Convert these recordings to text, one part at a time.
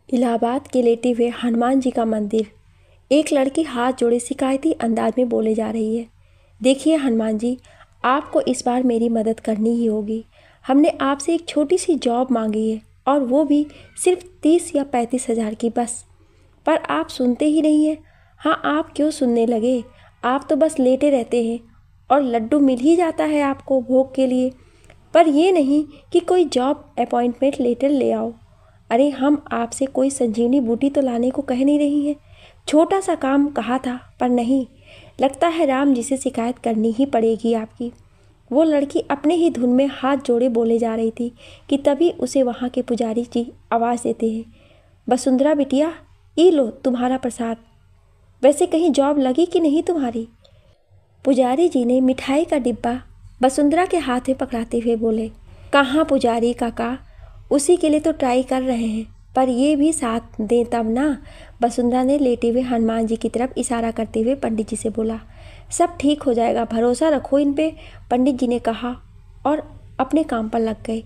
इलाहाबाद के लेटे हुए हनुमान जी का मंदिर। एक लड़की हाथ जोड़े शिकायती अंदाज में बोले जा रही है। देखिए हनुमान जी, आपको इस बार मेरी मदद करनी ही होगी। हमने आपसे एक छोटी सी जॉब मांगी है और वो भी सिर्फ 30 या 35 हज़ार की बस। पर आप सुनते ही नहीं हैं। हाँ, आप क्यों सुनने लगे? आप तो बस लेटे रहते हैं और लड्डू मिल ही जाता है आपको भोग के लिए, पर ये नहीं कि कोई जॉब अपॉइंटमेंट लेटर ले आओ। अरे हम आपसे कोई संजीवनी बूटी तो लाने को कह नहीं रही हैं। छोटा सा काम कहा था, पर नहीं, लगता है राम जी से शिकायत करनी ही पड़ेगी आपकी। वो लड़की अपने ही धुन में हाथ जोड़े बोले जा रही थी कि तभी उसे वहाँ के पुजारी जी आवाज़ देते हैं, वसुंधरा बिटिया, ये लो तुम्हारा प्रसाद। वैसे कहीं जॉब लगी कि नहीं तुम्हारी? पुजारी जी ने मिठाई का डिब्बा वसुंधरा के हाथ में पकड़ाते हुए बोले, कहाँ पुजारी काका, उसी के लिए तो ट्राई कर रहे हैं, पर ये भी साथ दें तब ना। वसुंधरा ने लेटे हुए हनुमान जी की तरफ इशारा करते हुए पंडित जी से बोला, सब ठीक हो जाएगा, भरोसा रखो इन पे। पंडित जी ने कहा और अपने काम पर लग गए।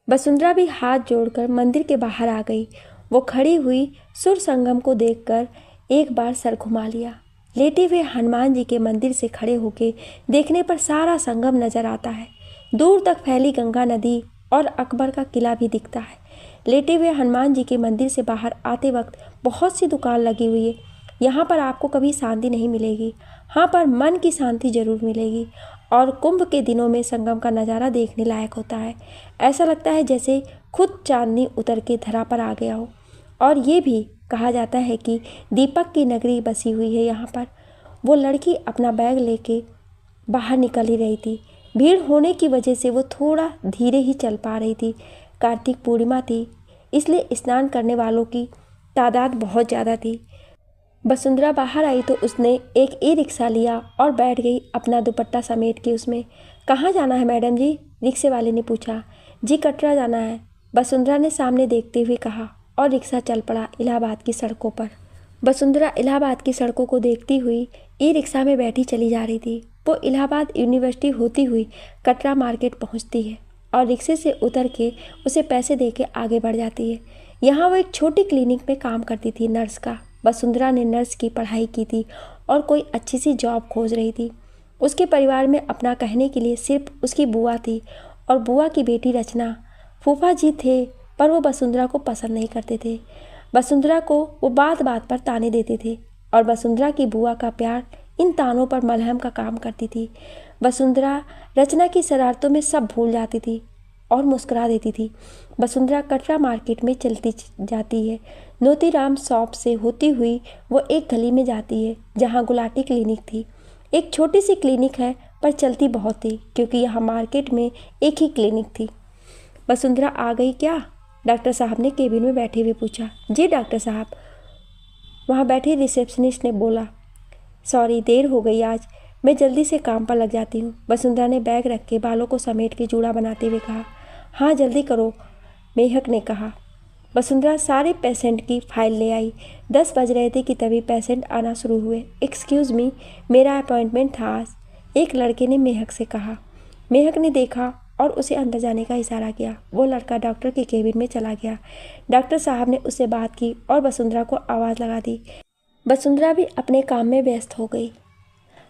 वसुंधरा भी हाथ जोड़कर मंदिर के बाहर आ गई। वो खड़ी हुई सुर संगम को देखकर एक बार सर घुमा लिया। लेटे हुए हनुमान जी के मंदिर से खड़े होके देखने पर सारा संगम नजर आता है। दूर तक फैली गंगा नदी और अकबर का किला भी दिखता है। लेटे हुए हनुमान जी के मंदिर से बाहर आते वक्त बहुत सी दुकान लगी हुई है। यहाँ पर आपको कभी शांति नहीं मिलेगी, हाँ, पर मन की शांति जरूर मिलेगी। और कुंभ के दिनों में संगम का नज़ारा देखने लायक होता है। ऐसा लगता है जैसे खुद चांदनी उतर के धरा पर आ गया हो। और ये भी कहा जाता है कि दीपक की नगरी बसी हुई है यहाँ पर। वो लड़की अपना बैग लेके बाहर निकल ही रही थी। भीड़ होने की वजह से वो थोड़ा धीरे ही चल पा रही थी। कार्तिक पूर्णिमा थी, इसलिए स्नान करने वालों की तादाद बहुत ज़्यादा थी। वसुंधरा बाहर आई तो उसने एक ई रिक्शा लिया और बैठ गई अपना दुपट्टा समेट के उसमें। कहाँ जाना है मैडम जी? रिक्शे वाले ने पूछा। जी कटरा जाना है, वसुंधरा ने सामने देखते हुए कहा और रिक्शा चल पड़ा इलाहाबाद की सड़कों पर। वसुंधरा इलाहाबाद की सड़कों को देखती हुई ई रिक्शा में बैठी चली जा रही थी। वो इलाहाबाद यूनिवर्सिटी होती हुई कटरा मार्केट पहुंचती है और रिक्शे से उतर के उसे पैसे दे के आगे बढ़ जाती है। यहाँ वो एक छोटी क्लिनिक में काम करती थी, नर्स का। वसुंधरा ने नर्स की पढ़ाई की थी और कोई अच्छी सी जॉब खोज रही थी। उसके परिवार में अपना कहने के लिए सिर्फ उसकी बुआ थी और बुआ की बेटी रचना। फूफा जी थे, पर वो वसुंधरा को पसंद नहीं करते थे। वसुंधरा को वो बात बात पर ताने देते थे और वसुंधरा की बुआ का प्यार इन तानों पर मलहम का काम करती थी। वसुंधरा रचना की शरारतों में सब भूल जाती थी और मुस्कुरा देती थी। वसुंधरा कटरा मार्केट में चलती जाती है। नोतीराम शॉप से होती हुई वो एक गली में जाती है जहाँ गुलाटी क्लिनिक थी। एक छोटी सी क्लिनिक है, पर चलती बहुत थी क्योंकि यहाँ मार्केट में एक ही क्लिनिक थी। वसुंधरा आ गई क्या? डॉक्टर साहब ने केबिन में बैठे हुए पूछा। जी डॉक्टर साहब, वहाँ बैठे रिसेप्शनिस्ट ने बोला। सॉरी, देर हो गई आज, मैं जल्दी से काम पर लग जाती हूँ। वसुंधरा ने बैग रख के बालों को समेट के जूड़ा बनाते हुए कहा। हाँ जल्दी करो, मेहक ने कहा। वसुंधरा सारे पेशेंट की फाइल ले आई। 10 बज रहे थे कि तभी पेशेंट आना शुरू हुए। एक्सक्यूज़ मी, मेरा अपॉइंटमेंट था आज, एक लड़के ने मेहक से कहा। मेहक ने देखा और उसे अंदर जाने का इशारा किया। वो लड़का डॉक्टर के केबिन में चला गया। डॉक्टर साहब ने उससे बात की और वसुंधरा को आवाज़ लगा दी। वसुंधरा भी अपने काम में व्यस्त हो गई।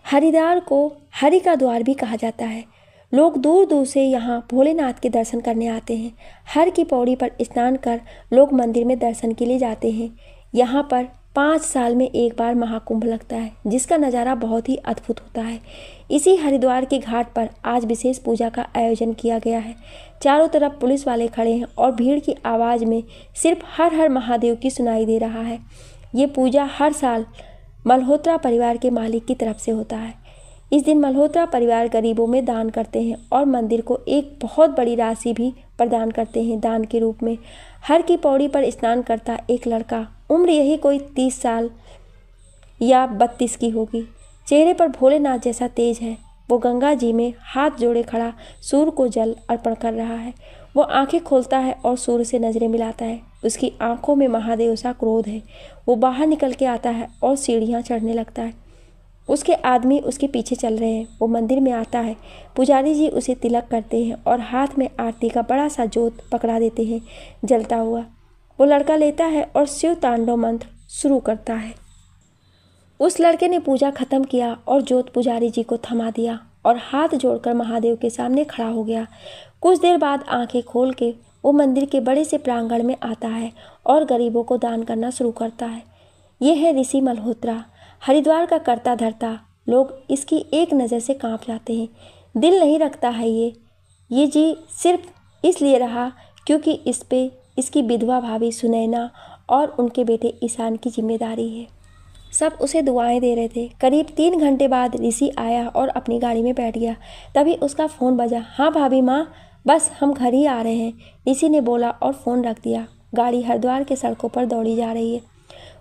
हरिद्वार को हरि का द्वार भी कहा जाता है। लोग दूर दूर से यहाँ भोलेनाथ के दर्शन करने आते हैं। हर की पौड़ी पर स्नान कर लोग मंदिर में दर्शन के लिए जाते हैं। यहाँ पर 5 साल में एक बार महाकुंभ लगता है, जिसका नज़ारा बहुत ही अद्भुत होता है। इसी हरिद्वार के घाट पर आज विशेष पूजा का आयोजन किया गया है। चारों तरफ पुलिस वाले खड़े हैं और भीड़ की आवाज़ में सिर्फ हर हर महादेव की सुनाई दे रहा है। ये पूजा हर साल मल्होत्रा परिवार के मालिक की तरफ से होता है। इस दिन मल्होत्रा परिवार गरीबों में दान करते हैं और मंदिर को एक बहुत बड़ी राशि भी प्रदान करते हैं दान के रूप में। हर की पौड़ी पर स्नान करता एक लड़का, उम्र यही कोई 30 साल या 32 की होगी, चेहरे पर भोलेनाथ जैसा तेज है। वो गंगा जी में हाथ जोड़े खड़ा सूर्य को जल अर्पण कर रहा है। वो आंखें खोलता है और सूर्य से नजरें मिलाता है। उसकी आंखों में महादेव सा क्रोध है। वो बाहर निकल के आता है और सीढ़ियाँ चढ़ने लगता है। उसके आदमी उसके पीछे चल रहे हैं। वो मंदिर में आता है। पुजारी जी उसे तिलक करते हैं और हाथ में आरती का बड़ा सा जोत पकड़ा देते हैं जलता हुआ। वो लड़का लेता है और शिव तांडव मंत्र शुरू करता है। उस लड़के ने पूजा खत्म किया और जोत पुजारी जी को थमा दिया और हाथ जोड़कर महादेव के सामने खड़ा हो गया। कुछ देर बाद आंखें खोल के वो मंदिर के बड़े से प्रांगण में आता है और गरीबों को दान करना शुरू करता है। ये है ऋषि मल्होत्रा, हरिद्वार का करता धरता। लोग इसकी एक नज़र से कांप जाते हैं। दिल नहीं रखता है ये जी सिर्फ इसलिए रहा क्योंकि इस पे इसकी विधवा भाभी सुनैना और उनके बेटे ईशान की जिम्मेदारी है। सब उसे दुआएं दे रहे थे। करीब 3 घंटे बाद ऋषि आया और अपनी गाड़ी में बैठ गया। तभी उसका फ़ोन बजा। हाँ भाभी माँ, बस हम घर ही आ रहे हैं, ऋषि ने बोला और फ़ोन रख दिया। गाड़ी हरिद्वार के सड़कों पर दौड़ी जा रही है।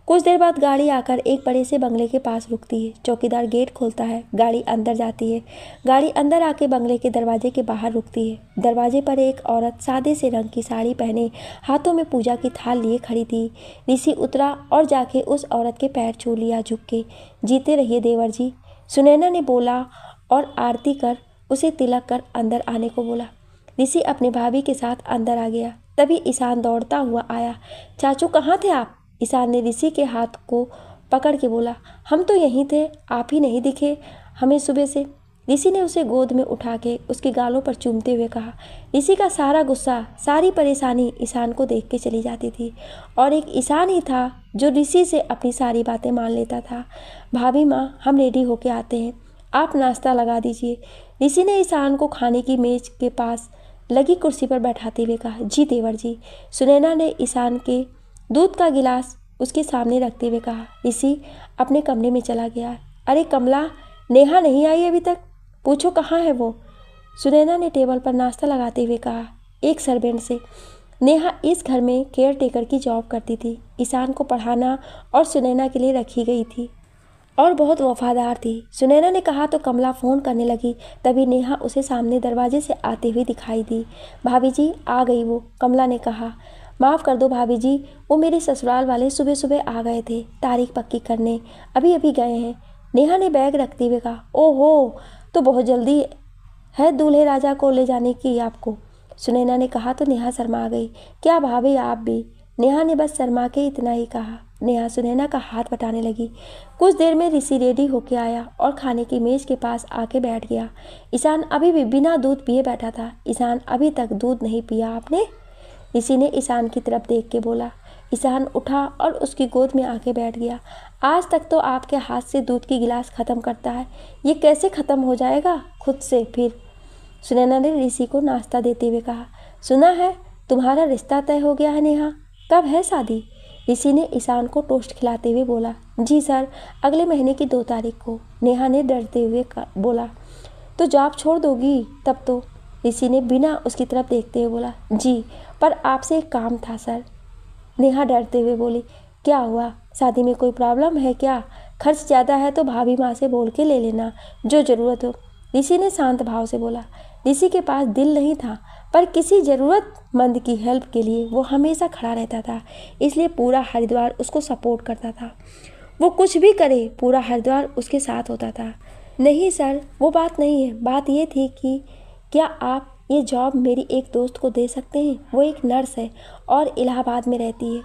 कुछ देर बाद गाड़ी आकर एक बड़े से बंगले के पास रुकती है। चौकीदार गेट खोलता है। गाड़ी अंदर जाती है। गाड़ी अंदर आके बंगले के दरवाजे के बाहर रुकती है। दरवाजे पर एक औरत सादे से रंग की साड़ी पहने हाथों में पूजा की थाल लिए खड़ी थी। ऋषि उतरा और जाके उस औरत के पैर छू लिया झुक के। जीते रहिए देवर जी, सुनैना ने बोला और आरती कर उसे तिलक कर अंदर आने को बोला। ऋषि अपने भाभी के साथ अंदर आ गया। तभी ईशान दौड़ता हुआ आया। चाचू कहाँ थे आप? ईशान ने ऋषि के हाथ को पकड़ के बोला। हम तो यहीं थे, आप ही नहीं दिखे हमें सुबह से। ऋषि ने उसे गोद में उठा के उसके गालों पर चूमते हुए कहा। ऋषि का सारा गुस्सा, सारी परेशानी ईशान को देख के चली जाती थी और एक ईशान ही था जो ऋषि से अपनी सारी बातें मान लेता था। भाभी माँ, हम रेडी होके आते हैं, आप नाश्ता लगा दीजिए। ऋषि ने ईशान को खाने की मेज के पास लगी कुर्सी पर बैठाते हुए कहा। जी देवर जी। सुनैना ने ईशान के दूध का गिलास उसके सामने रखते हुए कहा। ऋषि अपने कमरे में चला गया। अरे कमला, नेहा नहीं आई अभी तक, पूछो कहाँ है वो? सुनैना ने टेबल पर नाश्ता लगाते हुए कहा एक सर्वेंट से। नेहा इस घर में केयर टेकर की जॉब करती थी। ईशान को पढ़ाना और सुनैना के लिए रखी गई थी और बहुत वफादार थी। सुनैना ने कहा तो कमला फ़ोन करने लगी। तभी नेहा उसे सामने दरवाजे से आते हुए दिखाई दी। भाभी जी आ गई वो, कमला ने कहा। माफ़ कर दो भाभी जी, वो मेरे ससुराल वाले सुबह सुबह आ गए थे तारीख पक्की करने, अभी अभी गए हैं। नेहा ने बैग रखते हुए कहा। ओहो, तो बहुत जल्दी है दूल्हे राजा को ले जाने की आपको? सुनैना ने कहा तो नेहा शर्मा गई। क्या भाभी आप भी? नेहा ने बस शर्मा के इतना ही कहा। नेहा सुनैना का हाथ बटाने लगी। कुछ देर में ऋषि रेडी होके आया और खाने की मेज के पास आके बैठ गया। ईशान अभी भी बिना दूध पिए बैठा था। ईशान, अभी तक दूध नहीं पिया आपने? ऋषि ने ईशान की तरफ देख के बोला। ईशान उठा और उसकी गोद में आके बैठ गया। आज तक तो आपके हाथ से दूध की गिलास ख़त्म करता है, ये कैसे ख़त्म हो जाएगा खुद से फिर? सुनैना ने ऋषि को नाश्ता देते हुए कहा। सुना है तुम्हारा रिश्ता तय हो गया है नेहा, कब है शादी? ऋषि ने ईशान को टोस्ट खिलाते हुए बोला। जी सर, अगले महीने की 2 तारीख को। नेहा ने डरते हुए बोला। तो जॉब छोड़ दोगी तब तो? ऋषि ने बिना उसकी तरफ देखते हुए बोला। जी, पर आपसे एक काम था सर। नेहा डरते हुए बोली। क्या हुआ, शादी में कोई प्रॉब्लम है क्या? खर्च ज़्यादा है तो भाभी माँ से बोल के ले लेना जो ज़रूरत हो, ऋषि ने शांत भाव से बोला। ऋषि के पास दिल नहीं था, पर किसी ज़रूरतमंद की हेल्प के लिए वो हमेशा खड़ा रहता था, इसलिए पूरा हरिद्वार उसको सपोर्ट करता था। वो कुछ भी करे, पूरा हरिद्वार उसके साथ होता था। नहीं सर, वो बात नहीं है। बात ये थी कि क्या आप ये जॉब मेरी एक दोस्त को दे सकते हैं? वो एक नर्स है और इलाहाबाद में रहती है।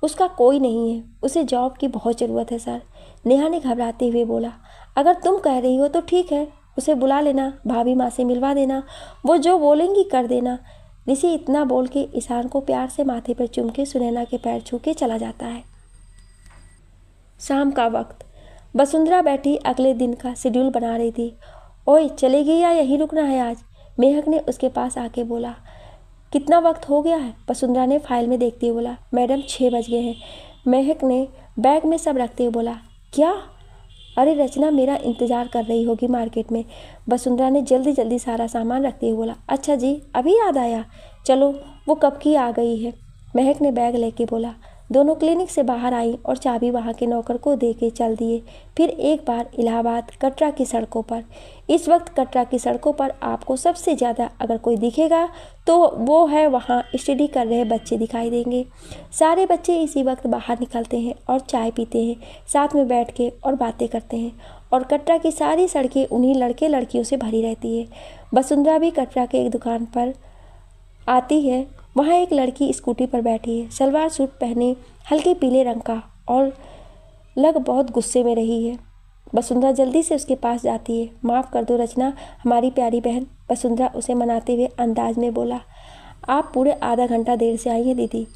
उसका कोई नहीं है, उसे जॉब की बहुत ज़रूरत है सर। नेहा ने घबराते हुए बोला। अगर तुम कह रही हो तो ठीक है, उसे बुला लेना, भाभी माँ से मिलवा देना, वो जो बोलेंगी कर देना। ऋषि इतना बोल के ईशान को प्यार से माथे पर चूम के सुनैना के पैर छू के चला जाता है। शाम का वक्त। वसुंधरा बैठी अगले दिन का शेड्यूल बना रही थी। ओए चलेगी या यहीं रुकना है आज? मेहक ने उसके पास आके बोला। कितना वक्त हो गया है? वसुंधरा ने फाइल में देखते हुए बोला। मैडम 6 बज गए हैं। मेहक ने बैग में सब रखते हुए बोला। क्या? अरे रचना मेरा इंतज़ार कर रही होगी मार्केट में। वसुंधरा ने जल्दी जल्दी सारा सामान रखते हुए बोला। अच्छा जी, अभी याद आया, चलो वो कब की आ गई है। महक ने बैग लेके बोला। दोनों क्लिनिक से बाहर आई और चाबी वहाँ के नौकर को दे के चल दिए। फिर एक बार इलाहाबाद कटरा की सड़कों पर। इस वक्त कटरा की सड़कों पर आपको सबसे ज़्यादा अगर कोई दिखेगा तो वो है वहाँ स्टडी कर रहे बच्चे दिखाई देंगे। सारे बच्चे इसी वक्त बाहर निकलते हैं और चाय पीते हैं, साथ में बैठ के और बातें करते हैं, और कटरा की सारी सड़कें उन्हीं लड़के लड़कियों से भरी रहती है। वसुंधरा भी कटरा के एक दुकान पर आती है वहाँ एक लड़की स्कूटी पर बैठी है, सलवार सूट पहने, हल्के पीले रंग का, और लग बहुत गुस्से में रही है। वसुंधरा जल्दी से उसके पास जाती है। माफ़ कर दो रचना, हमारी प्यारी बहन, वसुंधरा उसे मनाते हुए अंदाज में बोला। आप पूरे आधा घंटा देर से आई हैं दीदी।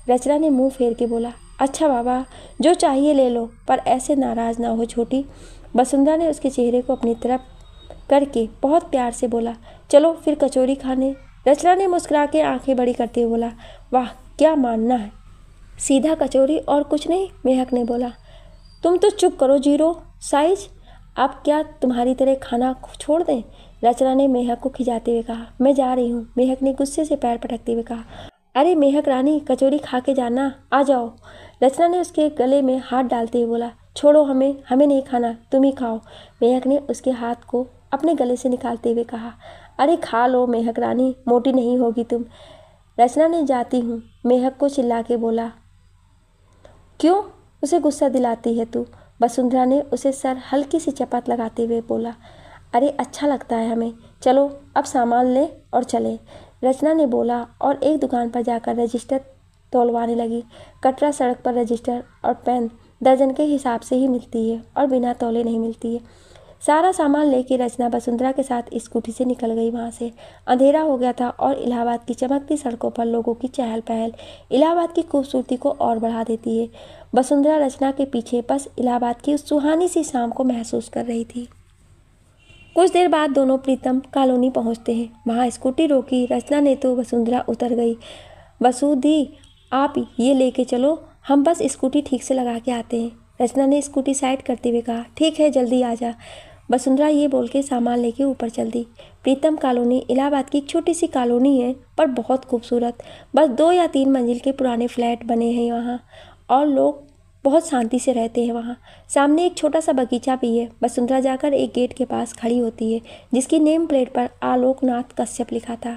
रचना ने मुंह फेर के बोला। अच्छा बाबा, जो चाहिए ले लो, पर ऐसे नाराज़ ना हो छोटी। वसुंधरा ने उसके चेहरे को अपनी तरफ करके बहुत प्यार से बोला। चलो फिर कचौरी खाने। रचना ने मुस्कुरा के आंखें बड़ी करते हुए बोला। वाह, क्या मानना है, सीधा कचौरी और कुछ नहीं। मेहक ने बोला। तुम तो चुप करो जीरो साइज, अब क्या तुम्हारी तरह खाना छोड़ दें। रचना ने मेहक को खिजाते हुए कहा। मैं जा रही हूँ, मेहक ने गुस्से से पैर पटकते हुए कहा। अरे मेहक रानी, कचौरी खा के जाना, आ जाओ। रचना ने उसके गले में हाथ डालते हुए बोला। छोड़ो, हमें नहीं खाना, तुम ही खाओ। मेहक ने उसके हाथ को अपने गले से निकालते हुए कहा। अरे खा लो मेहक रानी, मोटी नहीं होगी तुम। रचना ने जाती हूँ मेहक को चिल्ला के बोला। क्यों उसे गुस्सा दिलाती है तू। वसुंधरा ने उसे सर हल्की सी चपात लगाते हुए बोला। अरे अच्छा लगता है हमें, चलो अब सामान ले और चले। रचना ने बोला और एक दुकान पर जाकर रजिस्टर तोलवाने लगी। कटरा सड़क पर रजिस्टर और पेन दर्जन के हिसाब से ही मिलती है और बिना तौले नहीं मिलती है। सारा सामान लेके रचना वसुंधरा के साथ स्कूटी से निकल गई वहाँ से। अंधेरा हो गया था और इलाहाबाद की चमकती सड़कों पर लोगों की चहल पहल इलाहाबाद की खूबसूरती को और बढ़ा देती है। वसुंधरा रचना के पीछे बस इलाहाबाद की उस सुहानी सी शाम को महसूस कर रही थी। कुछ देर बाद दोनों प्रीतम कॉलोनी पहुँचते हैं। वहाँ स्कूटी रोकी रचना ने तो वसुंधरा उतर गई। वसु दी, आप ये लेके चलो, हम बस स्कूटी ठीक से लगा के आते हैं। रचना ने स्कूटी साइड करते हुए कहा। ठीक है, जल्दी आ जा। वसुंधरा ये बोल के सामान लेके ऊपर चल दी। प्रीतम कॉलोनी इलाहाबाद की एक छोटी सी कॉलोनी है, पर बहुत खूबसूरत। बस 2 या 3 मंजिल के पुराने फ्लैट बने हैं वहाँ, और लोग बहुत शांति से रहते हैं वहाँ। सामने एक छोटा सा बगीचा भी है। वसुंधरा जाकर एक गेट के पास खड़ी होती है, जिसकी नेम प्लेट पर आलोकनाथ कश्यप लिखा था।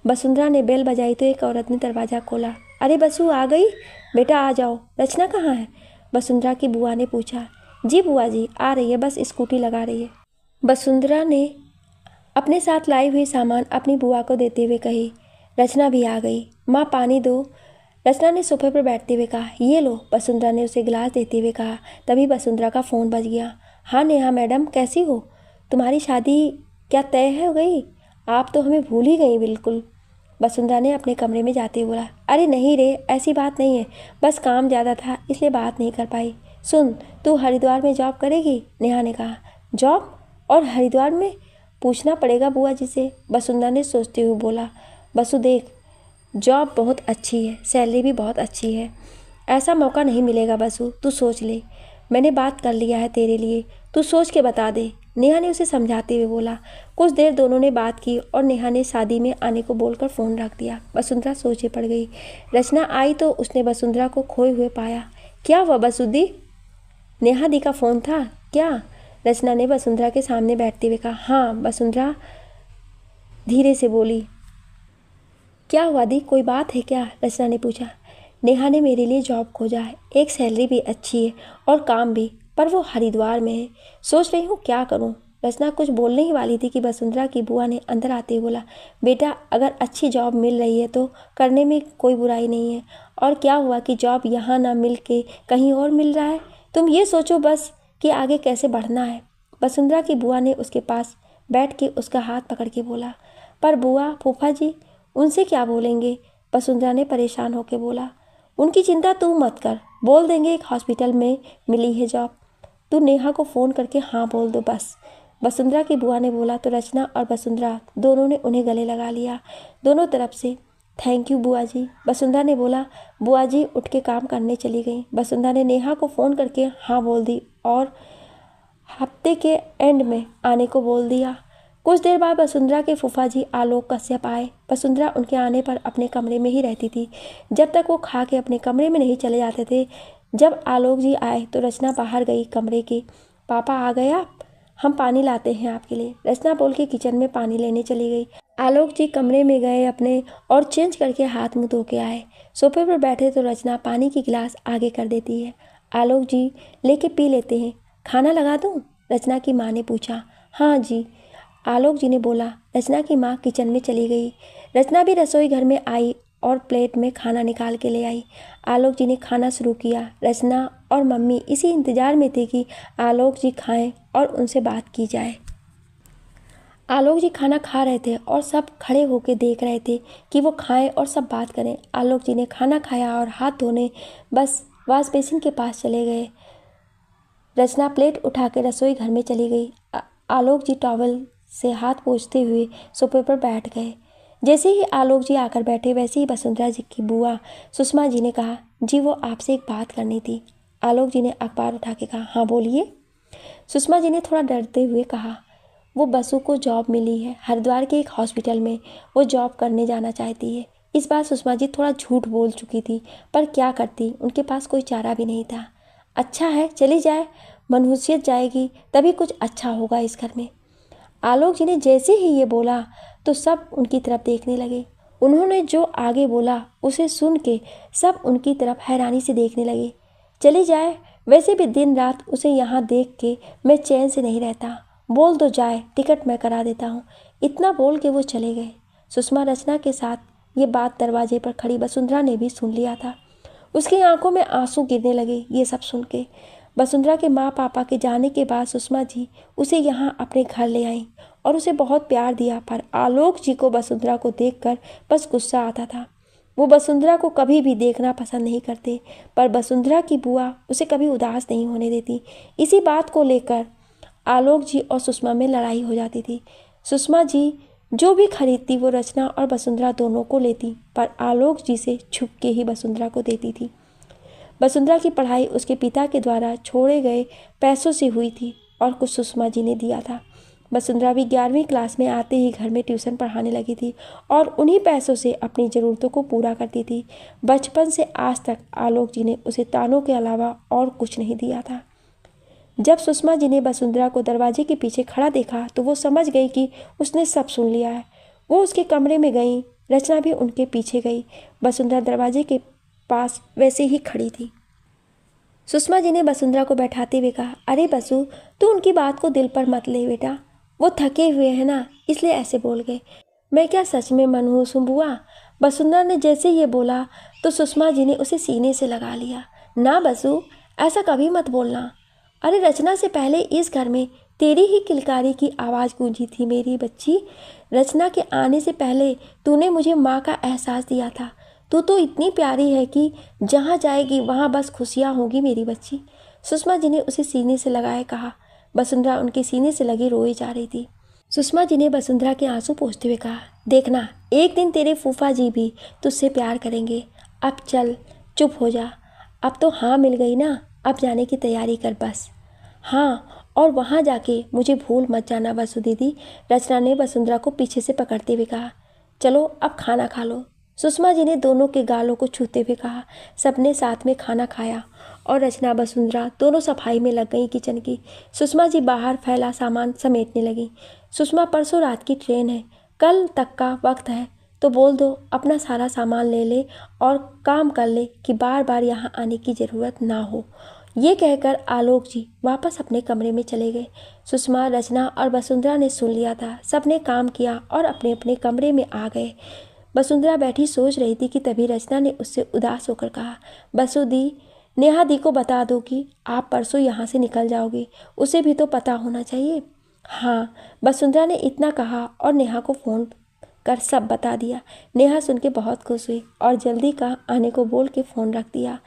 वसुंधरा ने बेल बजाई तो एक औरत ने दरवाज़ा खोला। अरे बसु, आ गई? बेटा आ जाओ। रचना कहाँ है? वसुंधरा की बुआ ने पूछा। जी बुआ जी, आ रही है, बस स्कूटी लगा रही है। वसुंधरा ने अपने साथ लाई हुई सामान अपनी बुआ को देते हुए कही। रचना भी आ गई। माँ पानी दो। रचना ने सोफे पर बैठते हुए कहा। ये लो, वसुंधरा ने उसे गिलास देते हुए कहा। तभी वसुंधरा का फ़ोन बज गया। हाँ नेहा मैडम, कैसी हो? तुम्हारी शादी क्या तय हो गई? आप तो हमें भूल ही गई बिल्कुल। वसुंधरा ने अपने कमरे में जाते हुए बोला। अरे नहीं रे, ऐसी बात नहीं है, बस काम ज़्यादा था इसलिए बात नहीं कर पाई। सुन, तू हरिद्वार में जॉब करेगी? नेहा ने कहा। जॉब? और हरिद्वार में? पूछना पड़ेगा बुआ जी से, वसुंधरा ने सोचते हुए बोला। वसु देख, जॉब बहुत अच्छी है, सैलरी भी बहुत अच्छी है, ऐसा मौका नहीं मिलेगा वसु, तू सोच ले। मैंने बात कर लिया है तेरे लिए, तू सोच के बता दे, नेहा ने उसे समझाते हुए बोला। कुछ देर दोनों ने बात की और नेहा ने शादी में आने को बोलकर फ़ोन रख दिया। वसुंधरा सोचे पड़ गई। रचना आई तो उसने वसुंधरा को खोए हुए पाया। क्या हुआ वसुदी? नेहा दी का फ़ोन था क्या? रचना ने वसुंधरा के सामने बैठते हुए कहा। हाँ, वसुंधरा धीरे से बोली। क्या हुआ दी, कोई बात है क्या? रचना ने पूछा। नेहा ने मेरे लिए जॉब खोजा है, एक सैलरी भी अच्छी है और काम भी, पर वो हरिद्वार में है। सोच रही हूँ क्या करूँ। रचना कुछ बोलने ही वाली थी कि वसुंधरा की बुआ ने अंदर आते हुए बोला। बेटा, अगर अच्छी जॉब मिल रही है तो करने में कोई बुराई नहीं है। और क्या हुआ कि जॉब यहाँ ना मिल के कहीं और मिल रहा है? तुम ये सोचो बस कि आगे कैसे बढ़ना है। वसुंधरा की बुआ ने उसके पास बैठ के उसका हाथ पकड़ के बोला। पर बुआ, फूफा जी, उनसे क्या बोलेंगे? वसुंधरा ने परेशान होकर बोला। उनकी चिंता तू मत कर, बोल देंगे एक हॉस्पिटल में मिली है जॉब। तू नेहा को फ़ोन करके हाँ बोल दो बस। वसुंधरा की बुआ ने बोला तो रचना और वसुंधरा दोनों ने उन्हें गले लगा लिया, दोनों तरफ से। थैंक यू बुआ जी, वसुंधरा ने बोला। बुआ जी उठ के काम करने चली गई। वसुंधरा ने नेहा को फ़ोन करके हाँ बोल दी और हफ्ते के एंड में आने को बोल दिया। कुछ देर बाद वसुंधरा के फूफा जी आलोक कश्यप आए। वसुंधरा उनके आने पर अपने कमरे में ही रहती थी, जब तक वो खा के अपने कमरे में नहीं चले जाते थे। जब आलोक जी आए तो रचना बाहर गई कमरे की। पापा आ गए आप? हम पानी लाते हैं आपके लिए, रचना बोल के किचन में पानी लेने चली गई। आलोक जी कमरे में गए अपने और चेंज करके हाथ मुँह धो के आए। सोफे पर बैठे तो रचना पानी की गिलास आगे कर देती है। आलोक जी लेके पी लेते हैं। खाना लगा दूँ? रचना की माँ ने पूछा। हाँ जी, आलोक जी ने बोला। रचना की माँ किचन में चली गई। रचना भी रसोई घर में आई और प्लेट में खाना निकाल के ले आई। आलोक जी ने खाना शुरू किया। रचना और मम्मी इसी इंतज़ार में थे कि आलोक जी खाएं और उनसे बात की जाए। आलोक जी खाना खा रहे थे और सब खड़े होकर देख रहे थे कि वो खाएं और सब बात करें। आलोक जी ने खाना खाया और हाथ धोने बस वॉश बेसिन के पास चले गए। रचना प्लेट उठा के रसोई घर में चली गई। आलोक जी टॉवल से हाथ पोंछते हुए सोफे पर बैठ गए। जैसे ही आलोक जी आकर बैठे वैसे ही वसुंधरा जी की बुआ सुषमा जी ने कहा, जी वो आपसे एक बात करनी थी। आलोक जी ने अखबार उठा के कहा, हाँ बोलिए। सुषमा जी ने थोड़ा डरते हुए कहा, वो बसु को जॉब मिली है हरिद्वार के एक हॉस्पिटल में, वो जॉब करने जाना चाहती है। इस बार सुषमा जी थोड़ा झूठ बोल चुकी थी, पर क्या करती, उनके पास कोई चारा भी नहीं था। अच्छा है, चली जाए, मनहूसियत जाएगी, तभी कुछ अच्छा होगा इस घर में। आलोक जी ने जैसे ही ये बोला तो सब उनकी तरफ देखने लगे। उन्होंने जो आगे बोला उसे सुन के सब उनकी तरफ हैरानी से देखने लगे। चली जाए, वैसे भी दिन रात उसे यहाँ देख के मैं चैन से नहीं रहता। बोल दो जाए, टिकट मैं करा देता हूँ। इतना बोल के वो चले गए। सुषमा रचना के साथ ये बात दरवाजे पर खड़ी वसुंधरा ने भी सुन लिया था। उसकी आंखों में आंसू गिरने लगे ये सब सुन के। वसुंधरा के माँ पापा के जाने के बाद सुषमा जी उसे यहाँ अपने घर ले आईं और उसे बहुत प्यार दिया, पर आलोक जी को वसुंधरा को देखकर बस गुस्सा आता था। वो वसुंधरा को कभी भी देखना पसंद नहीं करते, पर वसुंधरा की बुआ उसे कभी उदास नहीं होने देती। इसी बात को लेकर आलोक जी और सुषमा में लड़ाई हो जाती थी। सुषमा जी जो भी खरीदती वो रचना और वसुंधरा दोनों को लेती, पर आलोक जी से छुप के ही वसुंधरा को देती थी। वसुंधरा की पढ़ाई उसके पिता के द्वारा छोड़े गए पैसों से हुई थी और कुछ सुषमा जी ने दिया था। वसुंधरा भी 11वीं क्लास में आते ही घर में ट्यूशन पढ़ाने लगी थी और उन्हीं पैसों से अपनी ज़रूरतों को पूरा करती थी। बचपन से आज तक आलोक जी ने उसे तानों के अलावा और कुछ नहीं दिया था। जब सुषमा जी ने वसुंधरा को दरवाजे के पीछे खड़ा देखा तो वो समझ गई कि उसने सब सुन लिया है। वो उसके कमरे में गई। रचना भी उनके पीछे गई। वसुंधरा दरवाजे के पास वैसे ही खड़ी थी। सुषमा जी ने वसुंधरा को बैठाते हुए कहा, अरे बसु, तू उनकी बात को दिल पर मत ले बेटा, वो थके हुए हैं ना, इसलिए ऐसे बोल गए। मैं क्या सच में मनहूस हूँ बुआ? वसुंधरा ने जैसे ये बोला तो सुषमा जी ने उसे सीने से लगा लिया। ना बसु, ऐसा कभी मत बोलना। अरे रचना से पहले इस घर में तेरी ही किलकारी की आवाज़ गूंजी थी मेरी बच्ची। रचना के आने से पहले तूने मुझे माँ का एहसास दिया था। तू तो इतनी प्यारी है कि जहाँ जाएगी वहाँ बस खुशियाँ होगी मेरी बच्ची। सुषमा जी ने उसे सीने से लगाए कहा। वसुंधरा उनके सीने से लगी रोए जा रही थी। सुषमा जी ने वसुंधरा के आंसू पोंछते हुए कहा, देखना एक दिन तेरे फूफा जी भी तुझसे प्यार करेंगे। अब चल, चुप हो जा। अब तो हाँ मिल गई ना, अब जाने की तैयारी कर बस। हाँ, और वहाँ जाके मुझे भूल मत जाना वसु दीदी। रचना ने वसुंधरा को पीछे से पकड़ते हुए कहा। चलो अब खाना खा लो। सुषमा जी ने दोनों के गालों को छूते हुए कहा। सबने साथ में खाना खाया और रचना वसुंधरा दोनों सफाई में लग गई किचन की। सुषमा जी बाहर फैला सामान समेटने लगी। सुषमा, परसों रात की ट्रेन है, कल तक का वक्त है, तो बोल दो अपना सारा सामान ले ले और काम कर ले कि बार बार यहाँ आने की ज़रूरत ना हो। ये कहकर आलोक जी वापस अपने कमरे में चले गए। सुषमा, रचना और वसुंधरा ने सुन लिया था। सबने काम किया और अपने अपने कमरे में आ गए। वसुंधरा बैठी सोच रही थी कि तभी रचना ने उससे उदास होकर कहा, बसु दी, नेहा दी को बता दो कि आप परसों यहाँ से निकल जाओगे, उसे भी तो पता होना चाहिए। हाँ, वसुंधरा ने इतना कहा और नेहा को फ़ोन कर सब बता दिया। नेहा सुन के बहुत खुश हुई और जल्दी का आने को बोल के फ़ोन रख दिया।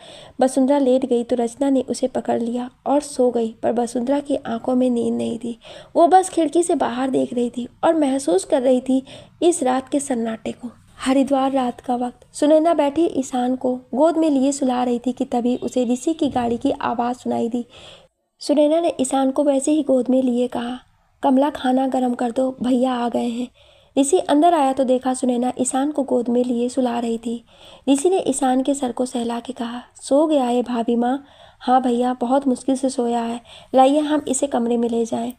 वसुंधरा लेट गई तो रचना ने उसे पकड़ लिया और सो गई, पर वसुंधरा की आंखों में नींद नहीं थी। वो बस खिड़की से बाहर देख रही थी और महसूस कर रही थी इस रात के सन्नाटे को। हरिद्वार रात का वक्त। सुनैना बैठी ईशान को गोद में लिए सुला रही थी कि तभी उसे ऋषि की गाड़ी की आवाज़ सुनाई दी। सुनैना ने ईशान को वैसे ही गोद में लिए कहा, कमला खाना गर्म कर दो, भैया आ गए हैं। ऋषि अंदर आया तो देखा सुनैना ईशान को गोद में लिए सुला रही थी। ऋषि ने ईशान के सर को सहला के कहा, सो गया है भाभी माँ? हाँ भैया, बहुत मुश्किल से सोया है, लाइए हम इसे कमरे में ले जाएं।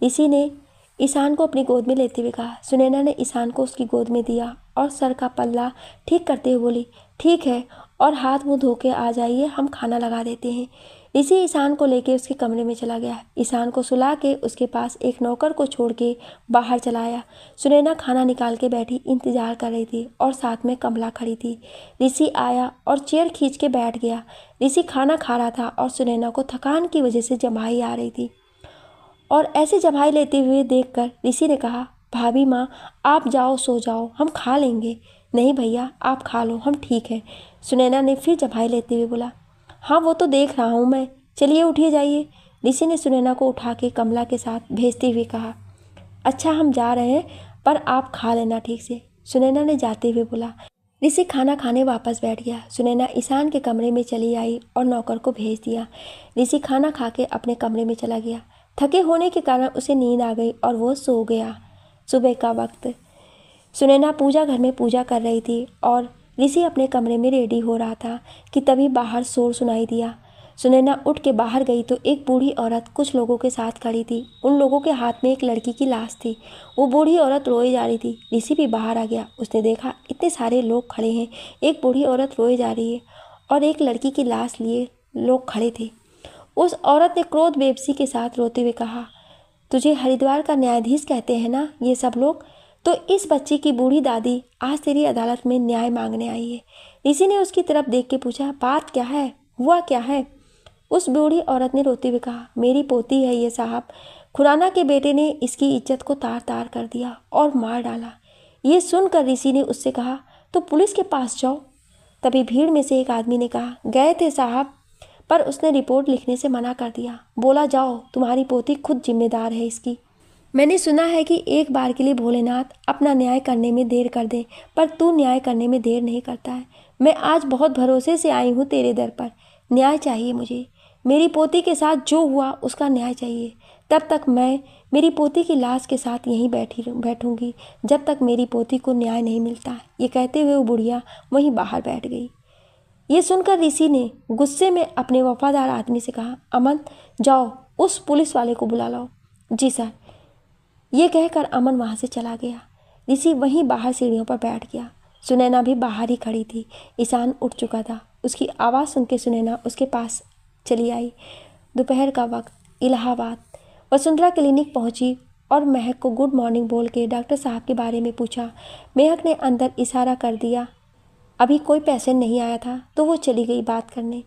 ऋषि ने ईशान को अपनी गोद में लेते हुए कहा। सुनैना ने ईशान को उसकी गोद में दिया और सर का पल्ला ठीक करते हुए बोली, ठीक है, और हाथ मुंह धो के आ जाइए, हम खाना लगा देते हैं। ऋषि ईशान को लेके उसके कमरे में चला गया। ईशान को सुला के उसके पास एक नौकर को छोड़ के बाहर चला आया। सुनैना खाना निकाल के बैठी इंतजार कर रही थी और साथ में कमला खड़ी थी। ऋषि आया और चेयर खींच के बैठ गया। ऋषि खाना खा रहा था और सुनैना को थकान की वजह से जम्हाई आ रही थी और ऐसे जम्हाई लेते हुए देखकर ऋषि ने कहा, भाभी माँ आप जाओ सो जाओ, हम खा लेंगे। नहीं भैया आप खा लो, हम ठीक है। सुनैना ने फिर जम्हाई लेते हुए बोला, हाँ वो तो देख रहा हूँ मैं, चलिए उठिए जाइए। ऋषि ने सुनैना को उठा के कमला के साथ भेजते हुए कहा, अच्छा हम जा रहे हैं पर आप खा लेना ठीक से। सुनैना ने जाते हुए बोला। ऋषि खाना खाने वापस बैठ गया। सुनैना ईशान के कमरे में चली आई और नौकर को भेज दिया। ऋषि खाना खा के अपने कमरे में चला गया। थके होने के कारण उसे नींद आ गई और वो सो गया। सुबह का वक्त सुनैना पूजा घर में पूजा कर रही थी और ऋषि अपने कमरे में रेडी हो रहा था कि तभी बाहर शोर सुनाई दिया। सुनैना उठ के बाहर गई तो एक बूढ़ी औरत कुछ लोगों के साथ खड़ी थी। उन लोगों के हाथ में एक लड़की की लाश थी। वो बूढ़ी औरत रोए जा रही थी। ऋषि भी बाहर आ गया। उसने देखा इतने सारे लोग खड़े हैं, एक बूढ़ी औरत रोए जा रही है और एक लड़की की लाश लिए लोग खड़े थे। उस औरत ने क्रोध बेबसी के साथ रोते हुए कहा, तुझे हरिद्वार का न्यायाधीश कहते हैं ना ये सब लोग? तो इस बच्ची की बूढ़ी दादी आज तेरी अदालत में न्याय मांगने आई है। ऋषि ने उसकी तरफ देख के पूछा, बात क्या है, हुआ क्या है? उस बूढ़ी औरत ने रोते हुए कहा, मेरी पोती है ये साहब, खुराना के बेटे ने इसकी इज्जत को तार तार कर दिया और मार डाला। ये सुनकर ऋषि ने उससे कहा, तो पुलिस के पास जाओ। तभी भीड़ में से एक आदमी ने कहा, गए थे साहब, पर उसने रिपोर्ट लिखने से मना कर दिया। बोला जाओ, तुम्हारी पोती खुद जिम्मेदार है इसकी। मैंने सुना है कि एक बार के लिए भोलेनाथ अपना न्याय करने में देर कर दे, पर तू न्याय करने में देर नहीं करता है। मैं आज बहुत भरोसे से आई हूँ तेरे दर पर। न्याय चाहिए मुझे। मेरी पोती के साथ जो हुआ उसका न्याय चाहिए। तब तक मैं मेरी पोती की लाश के साथ यहीं बैठूंगी जब तक मेरी पोती को न्याय नहीं मिलता। ये कहते हुए वो बुढ़िया वहीं बाहर बैठ गई। ये सुनकर ऋषि ने गुस्से में अपने वफादार आदमी से कहा, अमन जाओ उस पुलिस वाले को बुला लाओ। जी सर। ये कहकर अमन वहाँ से चला गया। ऋषि वहीं बाहर सीढ़ियों पर बैठ गया। सुनैना भी बाहर ही खड़ी थी। ईशान उठ चुका था। उसकी आवाज़ सुन के सुनैना उसके पास चली आई। दोपहर का वक्त, इलाहाबाद। वसुंधरा क्लिनिक पहुंची और महक को गुड मॉर्निंग बोल के डॉक्टर साहब के बारे में पूछा। महक ने अंदर इशारा कर दिया। अभी कोई पेशेंट नहीं आया था तो वो चली गई बात करने।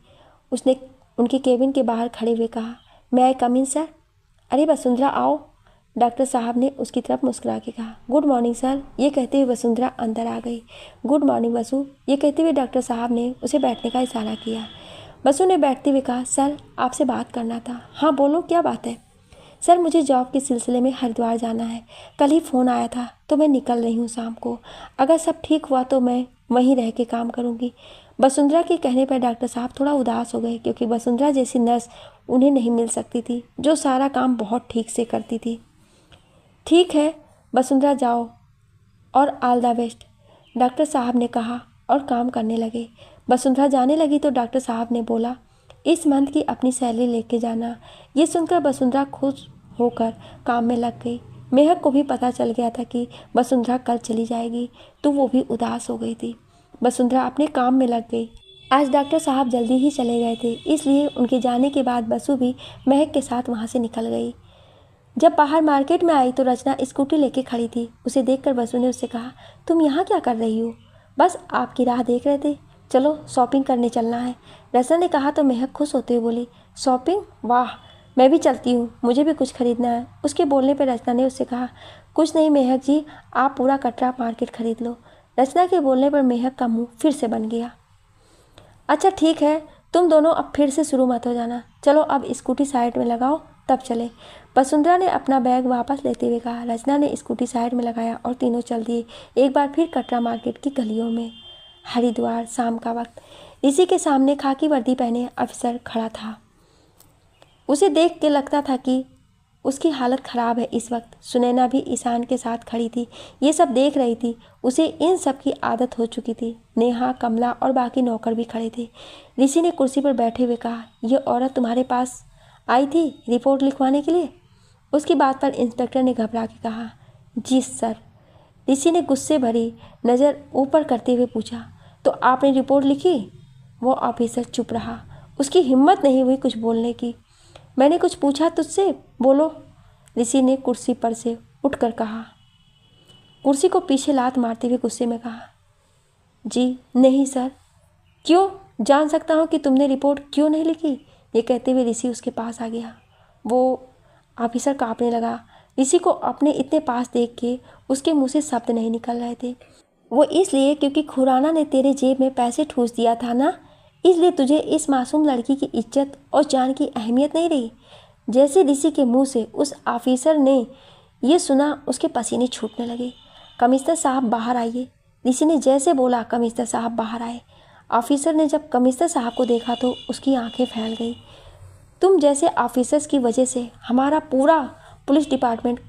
उसने उनके केबिन के बाहर खड़े हुए कहा, मैं आई कम इन सर? अरे वसुंधरा आओ। डॉक्टर साहब ने उसकी तरफ मुस्कुरा के कहा, गुड मॉर्निंग सर। ये कहते हुए वसुंधरा अंदर आ गई। गुड मॉर्निंग वसु। ये कहते हुए डॉक्टर साहब ने उसे बैठने का इशारा किया। वसु ने बैठते हुए कहा, सर आपसे बात करना था। हाँ बोलो, क्या बात है? सर मुझे जॉब के सिलसिले में हरिद्वार जाना है। कल ही फ़ोन आया था तो मैं निकल रही हूँ शाम को। अगर सब ठीक हुआ तो मैं वहीं रह के काम करूँगी। वसुंधरा के कहने पर डॉक्टर साहब थोड़ा उदास हो गए क्योंकि वसुंधरा जैसी नर्स उन्हें नहीं मिल सकती थी जो सारा काम बहुत ठीक से करती थी। ठीक है वसुंधरा जाओ और ऑल द बेस्ट, डॉक्टर साहब ने कहा और काम करने लगे। वसुंधरा जाने लगी तो डॉक्टर साहब ने बोला, इस मंथ की अपनी सैलरी लेके जाना। ये सुनकर वसुंधरा खुश होकर काम में लग गई। महक को भी पता चल गया था कि वसुंधरा कल चली जाएगी तो वो भी उदास हो गई थी। वसुंधरा अपने काम में लग गई। आज डॉक्टर साहब जल्दी ही चले गए थे, इसलिए उनके जाने के बाद वसु भी महक के साथ वहाँ से निकल गई। जब बाहर मार्केट में आई तो रचना स्कूटी लेके खड़ी थी। उसे देखकर वसु ने उससे कहा, तुम यहाँ क्या कर रही हो? बस आपकी राह देख रहे थे, चलो शॉपिंग करने चलना है। रचना ने कहा तो महक खुश होते हुए बोली, शॉपिंग? वाह, मैं भी चलती हूँ, मुझे भी कुछ खरीदना है। उसके बोलने पर रचना ने उससे कहा, कुछ नहीं महक जी, आप पूरा कटरा मार्केट खरीद लो। रचना के बोलने पर महक का मुँह फिर से बन गया। अच्छा ठीक है, तुम दोनों अब फिर से शुरू मत हो जाना। चलो अब स्कूटी साइड में लगाओ तब चले। वसुंधरा ने अपना बैग वापस लेते हुए कहा। रचना ने स्कूटी साइड में लगाया और तीनों चल दिए एक बार फिर कटरा मार्केट की गलियों में। हरिद्वार, शाम का वक्त। ऋषि के सामने खाकी वर्दी पहने अफसर खड़ा था। उसे देख के लगता था कि उसकी हालत ख़राब है इस वक्त। सुनैना भी ईशान के साथ खड़ी थी, ये सब देख रही थी। उसे इन सब की आदत हो चुकी थी। नेहा, कमला और बाकी नौकर भी खड़े थे। ऋषि ने कुर्सी पर बैठे हुए कहा, ये औरत तुम्हारे पास आई थी रिपोर्ट लिखवाने के लिए? उसकी बात पर इंस्पेक्टर ने घबरा के कहा, जी सर। ऋषि ने गुस्से भरी नज़र ऊपर करते हुए पूछा, तो आपने रिपोर्ट लिखी? वो ऑफिसर चुप रहा। उसकी हिम्मत नहीं हुई कुछ बोलने की। मैंने कुछ पूछा तुझसे, बोलो, ऋषि ने कुर्सी पर से उठकर कहा। कुर्सी को पीछे लात मारते हुए गुस्से में कहा, जी नहीं सर। क्यों? जान सकता हूँ कि तुमने रिपोर्ट क्यों नहीं लिखी? ये कहते हुए ऋषि उसके पास आ गया। वो ऑफिसर कांपने लगा। ऋषि को अपने इतने पास देख के उसके मुंह से शब्द नहीं निकल रहे थे। वो इसलिए क्योंकि खुराना ने तेरे जेब में पैसे ठूस दिया था ना, इसलिए तुझे इस मासूम लड़की की इज्जत और जान की अहमियत नहीं रही। जैसे ऋषि के मुंह से उस ऑफिसर ने ये सुना, उसके पसीने छूटने लगे। कमिश्नर साहब बाहर आइए, ऋषि ने जैसे बोला कमिश्नर साहब बाहर आए। ऑफिसर ने जब कमिश्नर साहब को देखा तो उसकी आंखें फैल गई। तुम जैसे ऑफिसर्स की वजह से हमारा पूरा पुलिस डिपार्टमेंट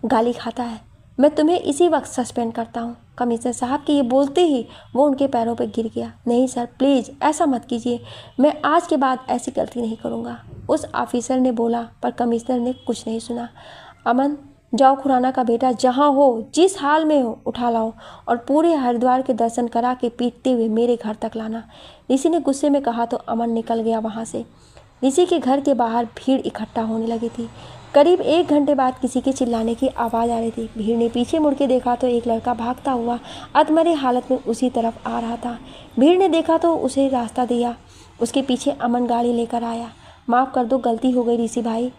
गाली खाता है। मैं तुम्हें इसी वक्त सस्पेंड करता हूँ। कमिश्नर साहब के ये बोलते ही वो उनके पैरों पर गिर गया। नहीं सर, प्लीज़ ऐसा मत कीजिए, मैं आज के बाद ऐसी गलती नहीं करूँगा, उस ऑफिसर ने बोला। पर कमिश्नर ने कुछ नहीं सुना। अमन, जाओ, खुराना का बेटा जहाँ हो, जिस हाल में हो, उठा लाओ और पूरे हरिद्वार के दर्शन करा के पीटते हुए मेरे घर तक लाना। ऋषि ने गुस्से में कहा तो अमन निकल गया वहाँ से। ऋषि के घर के बाहर भीड़ इकट्ठा होने लगी थी। करीब 1 घंटे बाद किसी के चिल्लाने की आवाज़ आ रही थी। भीड़ ने पीछे मुड़ के देखा तो एक लड़का भागता हुआ अधमरे हालत में उसी तरफ आ रहा था। भीड़ ने देखा तो उसे रास्ता दिया। उसके पीछे अमन गाड़ी लेकर आया। माफ़ कर दो, गलती हो गई ऋषि भाई,